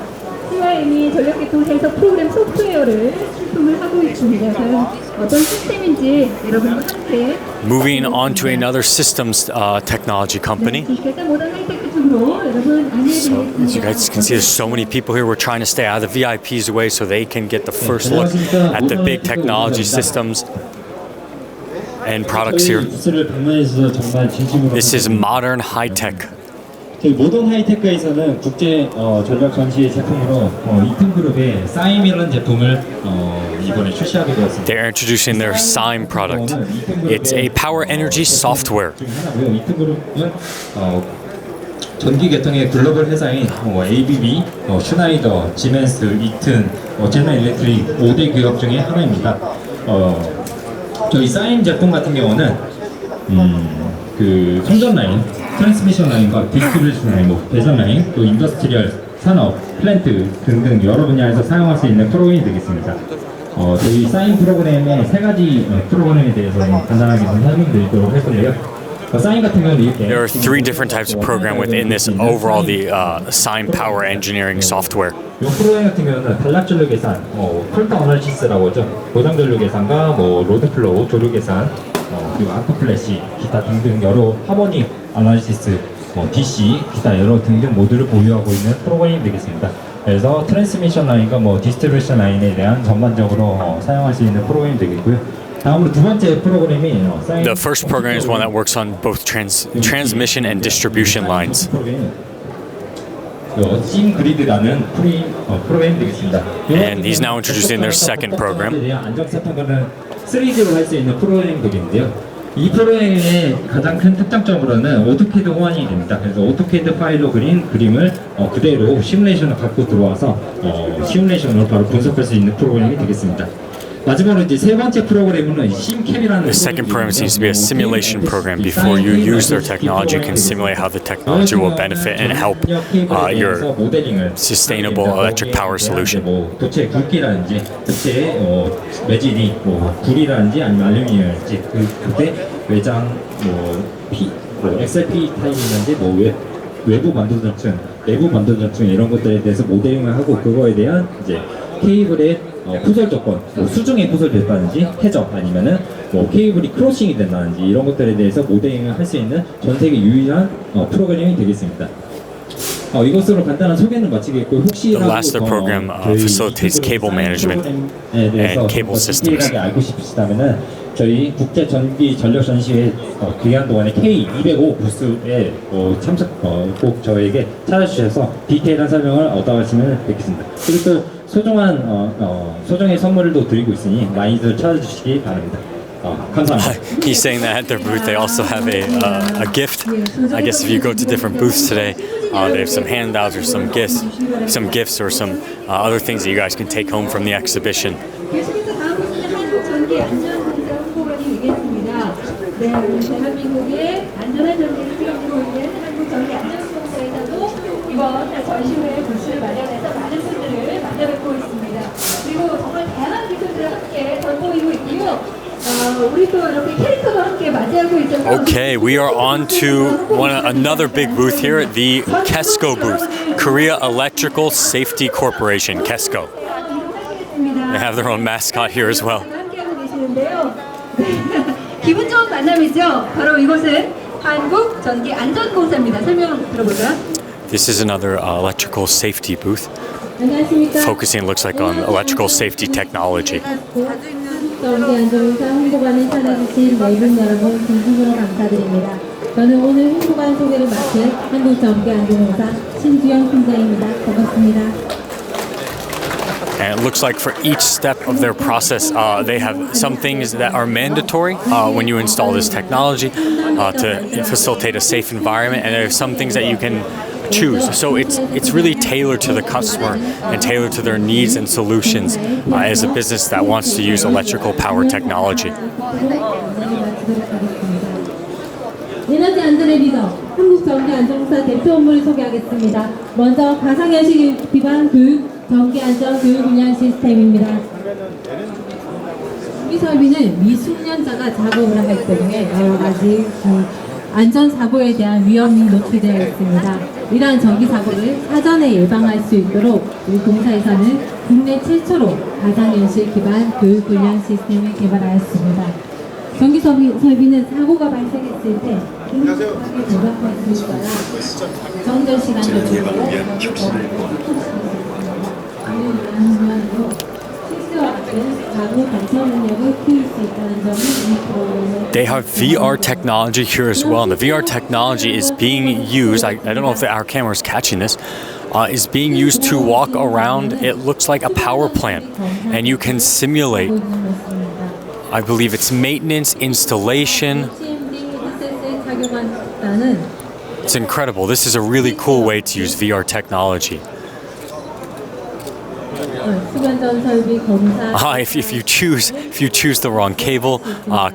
B: COEX이 전력계통사에서 프로그램 소프트웨어를 출품을 하고 있습니다. 과연 어떤 시스템인지 여러분과 함께
A: Moving on to another systems technology company.
B: 모던 하이테크 쪽으로 여러분
A: So
B: 안내해드리겠습니다.
A: as you guys can see, there's so many people here. We're trying to stay out of the VIPs away so they can get the first look at the big technology systems and products here. This is modern high-tech.
L: 모던 하이테크에서는 국제 전력 전시회 제품으로 이튼그룹의 사임이라는 제품을 이번에 출시하게 되었습니다.
A: They're introducing their SIME product. It's a power energy software.
L: 이튼그룹은 전기 계통의 글로벌 회사인 ABB, 슈나이더, 지멘스, 이튼, 제너럴 일렉트릭 5대 기업 중에 하나입니다. 저희 사임 제품 같은 경우는 그 선전 라인, 트랜스미션 라인과 디스트리뷰션 라인, 배선 라인, 또 인더스트리얼, 산업, 플랜트 등등 여러 분야에서 사용할 수 있는 프로그램이 되겠습니다. 저희 사임 프로그램의 세 가지 프로그램에 대해서 간단하게 설명드리도록 할 건데요. 사임 같은 경우는 이렇게
A: There are three different types of program within this overall the SIME power engineering software.
L: 이 프로그램 같은 경우는 단락전류 계산, 폴터 어널리시스라고 하죠. 고정전류 계산과 로드 플로우, 조류 계산, 그리고 아크 플래시, 기타 등등 여러 하모닉 어널리시스, DC, 기타 여러 등등 모듈을 보유하고 있는 프로그램이 되겠습니다. 그래서 트랜스미션 라인과 디스트리뷰션 라인에 대한 전반적으로 사용할 수 있는 프로그램이 되겠고요. 다음으로 두 번째 프로그램이
A: The first program is one that works on both transmission and distribution lines.
L: COEX라는 프로그램이 되겠습니다.
A: And he's now introducing their second program.
L: 안정세팅을 3D로 할 수 있는 프로그램이 되겠는데요. 이 프로그램의 가장 큰 특장점으로는 오토캐드 호환이 됩니다. 그래서 오토캐드 파일로 그린 그림을 그대로 시뮬레이션을 갖고 들어와서 시뮬레이션으로 바로 분석할 수 있는 프로그램이 되겠습니다. 마지막으로 이제 세 번째 프로그램은 심캡이라는
A: The second program seems to be a simulation program. Before you use their technology, you can simulate how the technology will benefit and help your sustainable electric power solution.
L: 도체 굵기라든지 도체 매질이 불이라든지 아니면 알루미늄이라든지 그때 외장 XLP 타입이라든지 외부 만도전층, 내부 만도전층 이런 것들에 대해서 모델링을 하고 그거에 대한 이제 케이블의 포설 조건, 수중에 포설됐다든지 해적 아니면은 케이블이 크로싱이 된다든지 이런 것들에 대해서 모델링을 할 수 있는 전 세계 유일한 프로그램이 되겠습니다. 이것으로 간단한 소개는 마치겠고
A: The
L: 혹시라도
A: last program facilitates cable management and cable systems.
L: 디테일하게 알고 싶으시다면은 저희 국제 전기 전력 전시회 기간 동안에 K205 부스에 참석 꼭 저에게 찾아주셔서 디테일한 설명을 얻어가시면 되겠습니다. 그리고 또 소정의 선물도 드리고 있으니 많이들 찾아주시기 바랍니다. 감사합니다.
A: He's saying that at their booth they also have a gift. I guess if you go to different booths today, they have some handouts or some gifts or some other things that you guys can take home from the exhibition.
B: 계속해서 다음 분은 한국전기안전공사 홍보관이 되겠습니다. 네, 대한민국의 안전한 전기를 수행하고 있는 한국전기안전공사에서도 이번 전시회 부스를 마련해서 많은 분들을 만나뵙고 있습니다. 그리고 정말 다양한 기술들을 함께 선보이고 있고요. 우리 또 이렇게 캐릭터도 함께 맞이하고 있어서
A: Okay, we are on to another big booth here, the KESCO booth, Korea Electrical Safety Corporation, KESCO. They have their own mascot here as well.
B: 함께하고 계시는데요. 기분 좋은 만남이죠. 바로 이곳은 한국전기안전공사입니다. 설명 들어볼까요?
A: This is another electrical safety booth,
B: 안녕하십니까.
A: focusing, it looks like, on electrical safety technology.
I: 전기안전공사 홍보관을 찾아주신 내분 여러분 진심으로 감사드립니다. 저는 오늘 홍보관 소개를 맡은 한국전기안전공사 신주영 팀장입니다. 반갑습니다.
A: And it looks like for each step of their process, they have some things that are mandatory when you install this technology to facilitate a safe environment, and there are some things that you can choose. So it's really tailored to the customer and tailored to their needs and solutions as a business that wants to use electrical power technology.
I: 에너지 안전의 리더 한국전기안전공사 대표 업무를 소개하겠습니다. 먼저 가상현실 기반 교육 전기안전 교육 운영 시스템입니다. 이 설비는 미숙련자가 작업을 할 경우에 여러 가지 안전사고에 대한 위험이 노출되어 있습니다. 이러한 전기사고를 사전에 예방할 수 있도록 우리 공사에서는 국내 최초로 가상현실 기반 교육 훈련 시스템을 개발하였습니다. 전기 설비는 사고가 발생했을 때 긴급하게 대답할 수 있어야 정전 시간도 줄고
A: They have VR technology here as well, and the VR technology is being used, I don't know if our camera is catching this, is being used to walk around, it looks like a power plant, and you can simulate, I believe it's maintenance, installation. It's incredible. This is a really cool way to use VR technology. If you choose the wrong cable,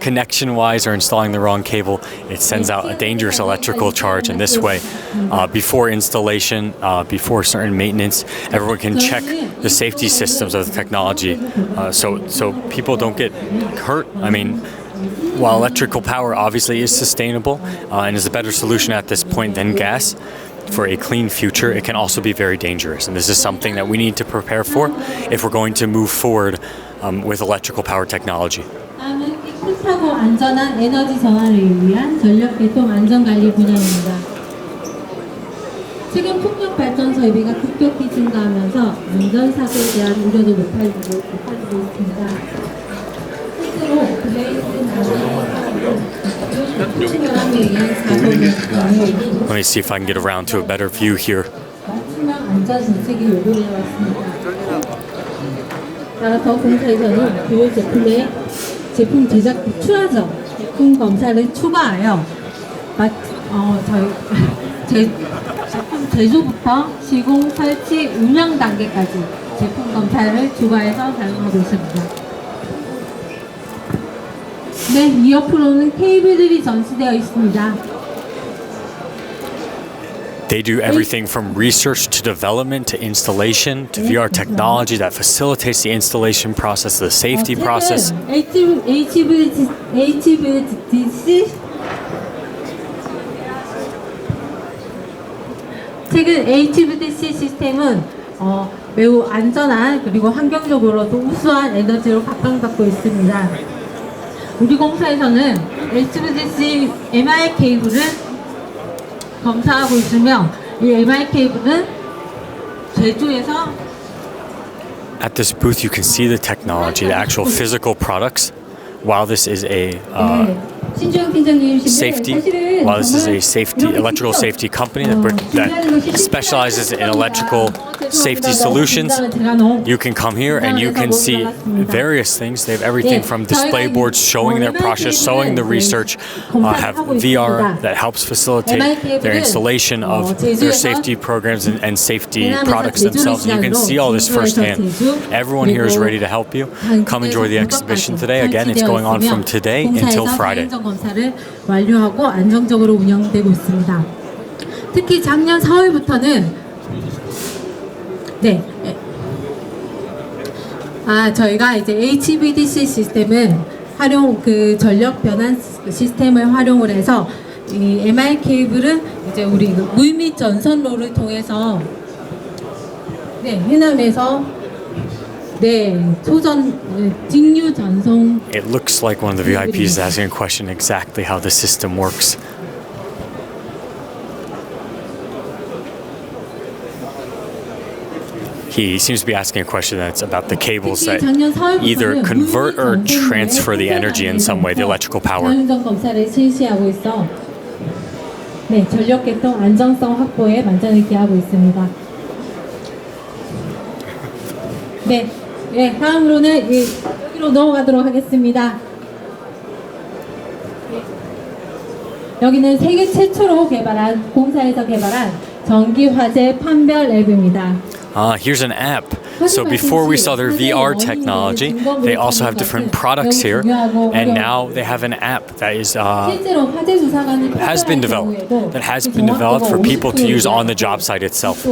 A: connection-wise or installing the wrong cable, it sends out a dangerous electrical charge. And this way, before installation, before certain maintenance, everyone can check the safety systems of the technology, so people don't get hurt. I mean, while electrical power obviously is sustainable and is a better solution at this point than gas, for a clean future, it can also be very dangerous. And this is something that we need to prepare for if we're going to move forward with electrical power technology.
I: 다음은 쿨타고 안전한 에너지 전환을 위한 전력 개통 안전관리 분야입니다. 최근 풍력 발전 설비가 급격히 증가하면서 안전사고에 대한 우려도 높아지고 있습니다. 실제로
A: Let me see if I can get around to a better view here.
I: 따라서 공사에서는 그 제품 제작 추하죠. 제품 검사를 추가하여 제품 제조부터 시공, 설치, 운영 단계까지 제품 검사를 추가해서 사용하고 있습니다. 네, 이 옆으로는 케이블들이 전시되어 있습니다.
A: They do everything from research to development to installation to VR technology that facilitates the installation process, the safety process.
I: 최근 HVDC 시스템은 매우 안전한 그리고 환경적으로도 우수한 에너지로 각광받고 있습니다. 우리 공사에서는 HVDC MI 케이블을 검사하고 있으며 이 MI 케이블은 제주에서
A: At this booth, you can see the technology, the actual physical products. While this is a electrical safety company that specializes in electrical safety solutions, you can come here and you can see various things. They have everything from display boards showing their process, showing the research, have VR that helps facilitate their installation of their safety programs and safety products themselves. You can see all this firsthand. Everyone here is ready to help you. Come enjoy the exhibition today. Again, it's going on from today until Friday.
I: 검사를 완료하고 안정적으로 운영되고 있습니다. 특히 작년 4월부터는 저희가 이제 HVDC 시스템은 전력 변환 시스템을 활용을 해서 이 MI 케이블은 이제 우리 물밑 전선로를 통해서 해남에서 직류 전송.
A: It looks like one of the VIPs is asking a question exactly how the system works. He seems to be asking a question that's about the cables that either convert or transfer the energy in some way, the electrical power.
I: 검사를 실시하고 있어 전력 개통 안정성 확보에 만전을 기하고 있습니다. 다음으로는 여기로 넘어가도록 하겠습니다. 여기는 세계 최초로 공사에서 개발한 전기 화재 판별 앱입니다.
A: Here's an app. So before we saw their VR technology, they also have different products here, and now they have an app that has been developed for people to use on the job site itself.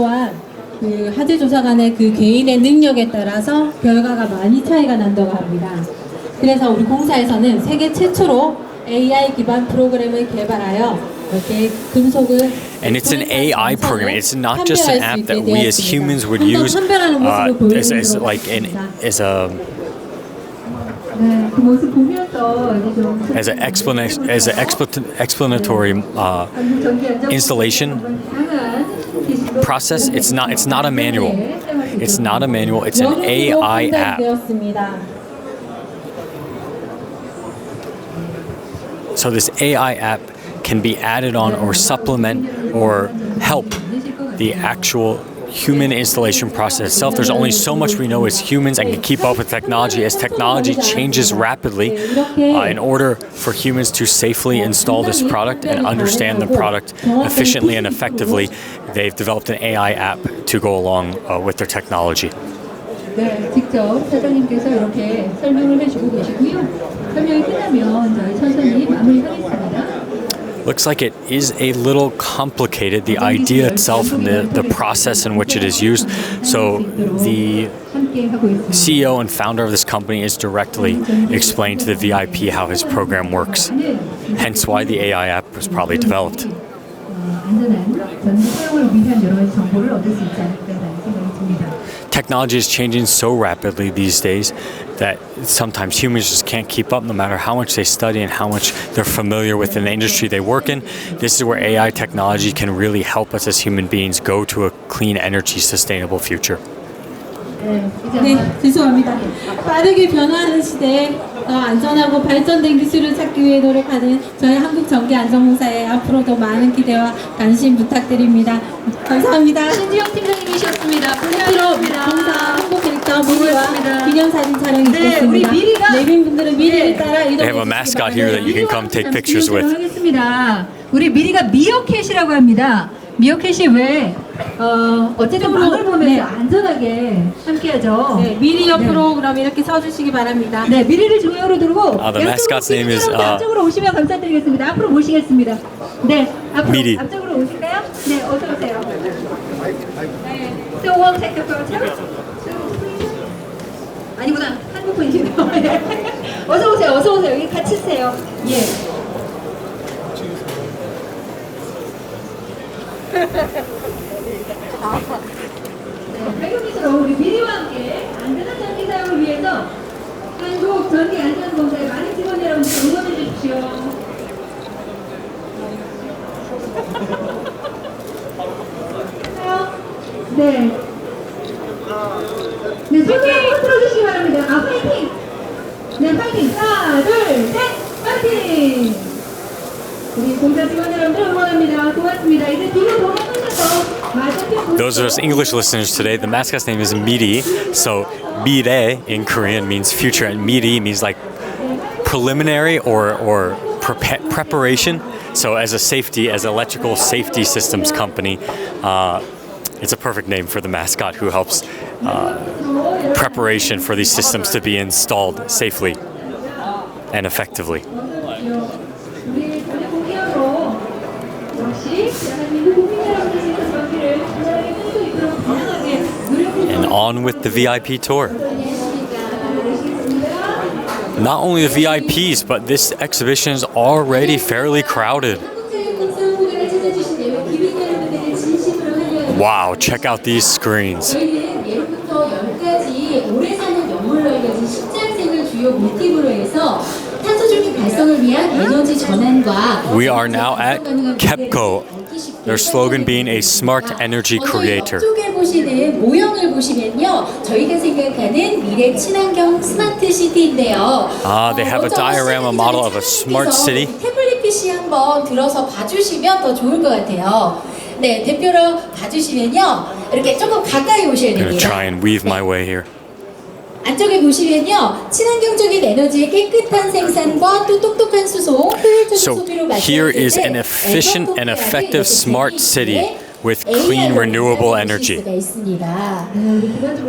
I: 화재 조사관의 개인의 능력에 따라서 결과가 많이 차이가 난다고 합니다. 그래서 우리 공사에서는 세계 최초로 AI 기반 프로그램을 개발하여 이렇게 금속을
A: And it's an AI program. It's not just an app that we as humans would use as an explanatory installation process. It's not a manual. It's not a manual. It's an AI app. So this AI app can be added on or supplement or help the actual human installation process itself. There's only so much we know as humans and can keep up with technology. As technology changes rapidly, in order for humans to safely install this product and understand the product efficiently and effectively, they've developed an AI app to go along with their technology.
B: 직접 사장님께서 이렇게 설명을 해주고 계시고요. 설명이 끝나면 저희 천천히 마무리하겠습니다.
A: Looks like it is a little complicated, the idea itself and the process in which it is used. So the CEO and founder of this company is directly explaining to the VIP how his program works. Hence why the AI app was probably developed. Technology is changing so rapidly these days that sometimes humans just can't keep up no matter how much they study and how much they're familiar with in the industry they work in. This is where AI technology can really help us as human beings go to a clean energy sustainable future.
I: 죄송합니다. 빠르게 변화하는 시대에 더 안전하고 발전된 기술을 찾기 위해 노력하는 저희 한국전기안전공사에 앞으로도 많은 기대와 관심 부탁드립니다. 감사합니다.
B: 신지영 팀장님이셨습니다.
I: 끝으로 공사 홍보 캐릭터 미리와 기념사진 촬영이 있겠습니다. 내빈분들은 미리를 따라 이동해
A: They have a mascot here that you can come take pictures with.
B: 하겠습니다. 우리 미리가 미어캣이라고 합니다. 미어캣이 왜 어쨌든 망을 보면서 안전하게 함께하죠.
M: 네, 미리 옆으로 그럼 이렇게 서주시기 바랍니다.
B: 네, 미리를 중앙으로 두고
A: The mascot's name is
B: 앞쪽으로 오시면 감사드리겠습니다. 앞으로 모시겠습니다. 네, 앞으로
A: 미리.
B: 앞쪽으로 오실까요? 네, 어서 오세요. 네, so we'll take the photo. 아니구나, 한국 분이시네요. 어서 오세요, 어서 오세요. 여기 같이 쓰세요. 예. 배경기술로 우리 미리와 함께 안전한 전기 사용을 위해서 한국전기안전공사의 많은 직원 여러분들 응원해 주십시오. 네. 네, 손님 흔들어 주시기 바랍니다. 아, 파이팅! 네, 파이팅! 하나, 둘, 셋! 파이팅! 우리 공사 직원 여러분들 응원합니다. 고맙습니다. 이제 뒤로 돌아가셔서
A: Those are us English listeners today. The mascot's name is Miri. So Mire in Korean means future, and Miri means like preliminary or preparation. So as a safety, as an electrical safety systems company, it's a perfect name for the mascot who helps preparation for these systems to be installed safely and effectively. And on with the VIP tour. Not only the VIPs, but this exhibition is already fairly crowded. Wow, check out these screens. We are now at KEPCO, their slogan being a smart energy creator.
N: 보시는 모형을 보시면요, 저희가 생각하는 미래 친환경 스마트 시티인데요.
A: They have a diorama model of a smart city.
N: 태블릿 PC 한번 들어서 봐주시면 더 좋을 것 같아요. 네, 대표로 봐주시면요, 이렇게 조금 가까이 오셔야
A: I'm gonna
N: 됩니다.
A: try and weave my way here.
N: 안쪽에 보시면요, 친환경적인 에너지의 깨끗한 생산과 또 똑똑한 수송, 효율적인
A: So
N: 소비로
A: here
N: 맞추었을
A: is
N: 때
A: an efficient and effective smart city with clean renewable energy.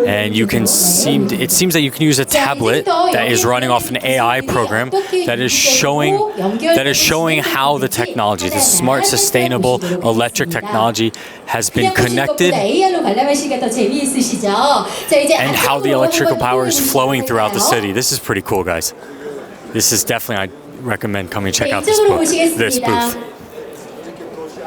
A: And you can it seems that you can use a tablet that is running off an AI program that is showing how the technology, the smart sustainable electric technology has been connected and how the electrical power is flowing throughout the city. This is pretty cool, guys. This is definitely, I recommend coming check out this booth.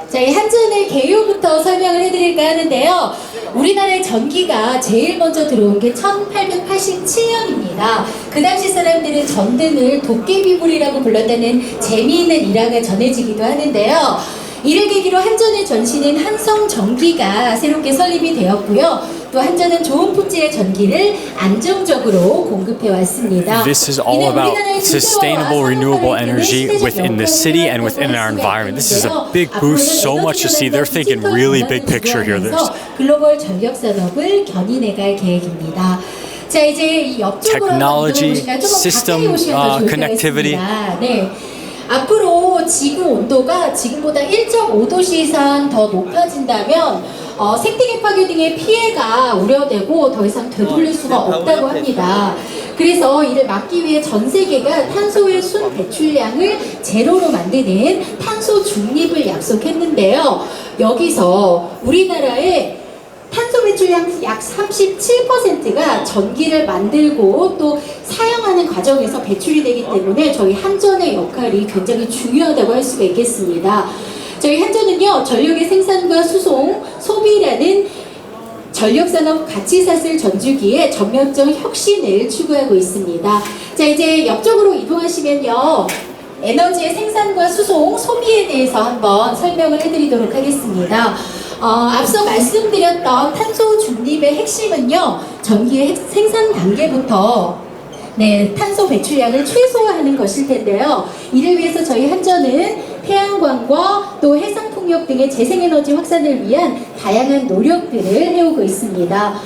N: 자, 이 한전의 개요부터 설명을 해드릴까 하는데요. 우리나라의 전기가 제일 먼저 들어온 게 1887년입니다. 그 당시 사람들은 전등을 도깨비불이라고 불렀다는 재미있는 일화가 전해지기도 하는데요. 이를 계기로 한전의 전시는 한성전기가 새롭게 설립이 되었고요. 또 한전은 좋은 품질의 전기를 안정적으로 공급해 왔습니다.
A: This is all about sustainable renewable energy within the city and within our environment. This is a big booth, so much to see. They're thinking really big picture here.
N: 글로벌 전력산업을 견인해갈 계획입니다. 자, 이제 이 옆쪽으로
A: Technology,
N: 보시면 조금
A: system,
N: 가까이 오시면 더 좋을 것
A: connectivity.
N: 같습니다. 네. 앞으로 지구 온도가 지금보다 1.5도씨 이상 더 높아진다면 생태계 파괴 등의 피해가 우려되고 더 이상 되돌릴 수가 없다고 합니다. 그래서 이를 막기 위해 전 세계가 탄소의 순 배출량을 제로로 만드는 탄소 중립을 약속했는데요. 여기서 우리나라의 탄소 배출량 약 37%가 전기를 만들고 또 사용하는 과정에서 배출이 되기 때문에 저희 한전의 역할이 굉장히 중요하다고 할 수가 있겠습니다. 저희 한전은요, 전력의 생산과 수송, 소비라는 전력산업 가치사슬 전주기에 전면적 혁신을 추구하고 있습니다. 자, 이제 옆쪽으로 이동하시면요, 에너지의 생산과 수송, 소비에 대해서 한번 설명을 해드리도록 하겠습니다. 앞서 말씀드렸던 탄소 중립의 핵심은요, 전기의 생산 단계부터 탄소 배출량을 최소화하는 것일 텐데요. 이를 위해서 저희 한전은 태양광과 또 해상풍력 등의 재생에너지 확산을 위한 다양한 노력들을 해오고 있습니다.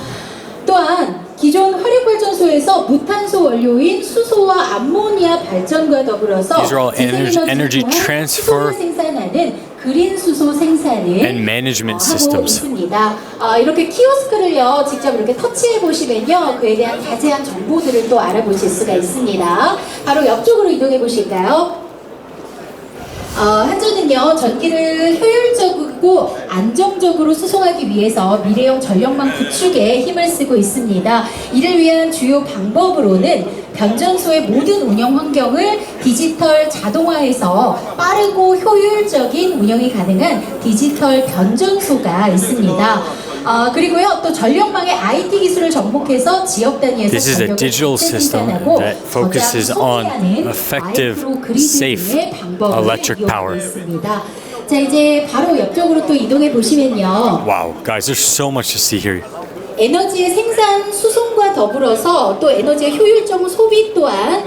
N: 또한 기존 화력발전소에서 무탄소 원료인 수소와 암모니아 발전과 더불어서
A: These are all energy transfer
N: 생산하는 그린 수소 생산을
A: and management
N: 하고
A: systems.
N: 있습니다. 이렇게 키오스크를요 직접 이렇게 터치해 보시면요 그에 대한 자세한 정보들을 또 알아보실 수가 있습니다. 바로 옆쪽으로 이동해 보실까요? 한전은요 전기를 효율적이고 안정적으로 수송하기 위해서 미래형 전력망 구축에 힘을 쓰고 있습니다. 이를 위한 주요 방법으로는 변전소의 모든 운영 환경을 디지털 자동화해서 빠르고 효율적인 운영이 가능한 디지털 변전소가 있습니다. 그리고요 또 전력망의 IT 기술을 접목해서 지역 단위에서
A: This is a digital system that focuses on effective, safe electric power.
N: 자 이제 바로 옆쪽으로 또 이동해 보시면요.
A: Wow, guys, there's so much to see here.
N: 에너지의 생산, 수송과 더불어서 또 에너지의 효율적 소비 또한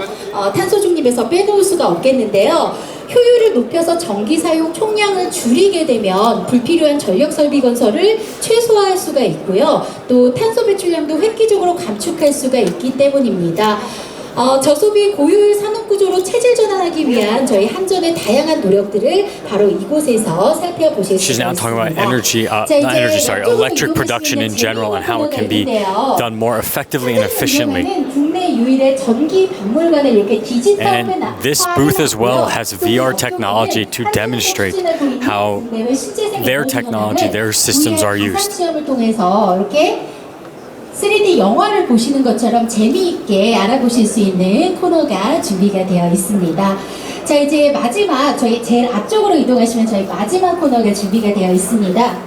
N: 탄소 중립에서 빼놓을 수가 없겠는데요. 효율을 높여서 전기 사용 총량을 줄이게 되면 불필요한 전력 설비 건설을 최소화할 수가 있고요. 또 탄소 배출량도 획기적으로 감축할 수가 있기 때문입니다. 저소비 고효율 산업 구조로 체질 전환하기 위한 저희 한전의 다양한 노력들을 바로 이곳에서 살펴보실 수
A: She's now talking about
N: 있습니다.
A: electric production in general and how it can be done more effectively and efficiently.
N: 국내 유일의 전기 박물관을 이렇게 디지털
A: And this booth as well has VR technology to demonstrate how their technology, their systems are used.
N: 시험을 통해서 이렇게 3D 영화를 보시는 것처럼 재미있게 알아보실 수 있는 코너가 준비가 되어 있습니다. 자 이제 마지막 저희 제일 앞쪽으로 이동하시면 저희 마지막 코너가 준비가 되어 있습니다.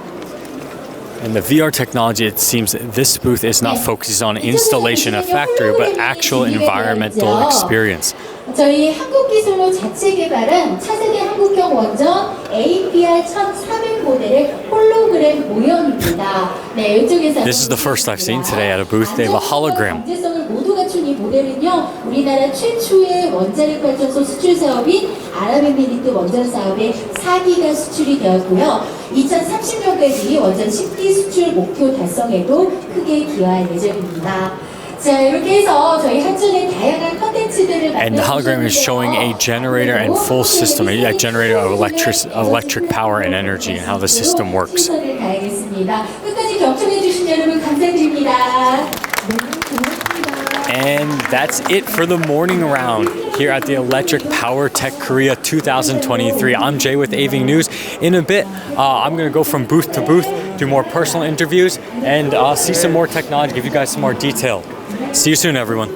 A: And the VR technology, it seems that this booth is not focused on installation of factory, but actual environmental experience.
N: 저희 한국기술로 자체 개발한 차세대 한국형 원전 APR 1400 모델의 홀로그램 모형입니다. 네, 이쪽에서
A: This is the first I've seen today at a booth. They have a hologram.
N: 경제성을 모두 갖춘 이 모델은요, 우리나라 최초의 원자력 발전소 수출 사업인 아랍에미리트 원전 사업의 4기가 수출이 되었고요. 2030년까지 원전 10기 수출 목표 달성에도 크게 기여할 예정입니다. 자, 이렇게 해서 저희 한전의 다양한 컨텐츠들을
A: And the hologram is showing a generator and full system, a generator of electric power and energy, and how the system works.
N: 끝까지 경청해 주신 여러분 감사드립니다.
A: And that's it for the morning round here at the Electric Power Tech Korea 2023. I'm Jay with AVing News. In a bit, I'm going to go from booth to booth, do more personal interviews, and see some more technology, give you guys some more detail. See you soon, everyone.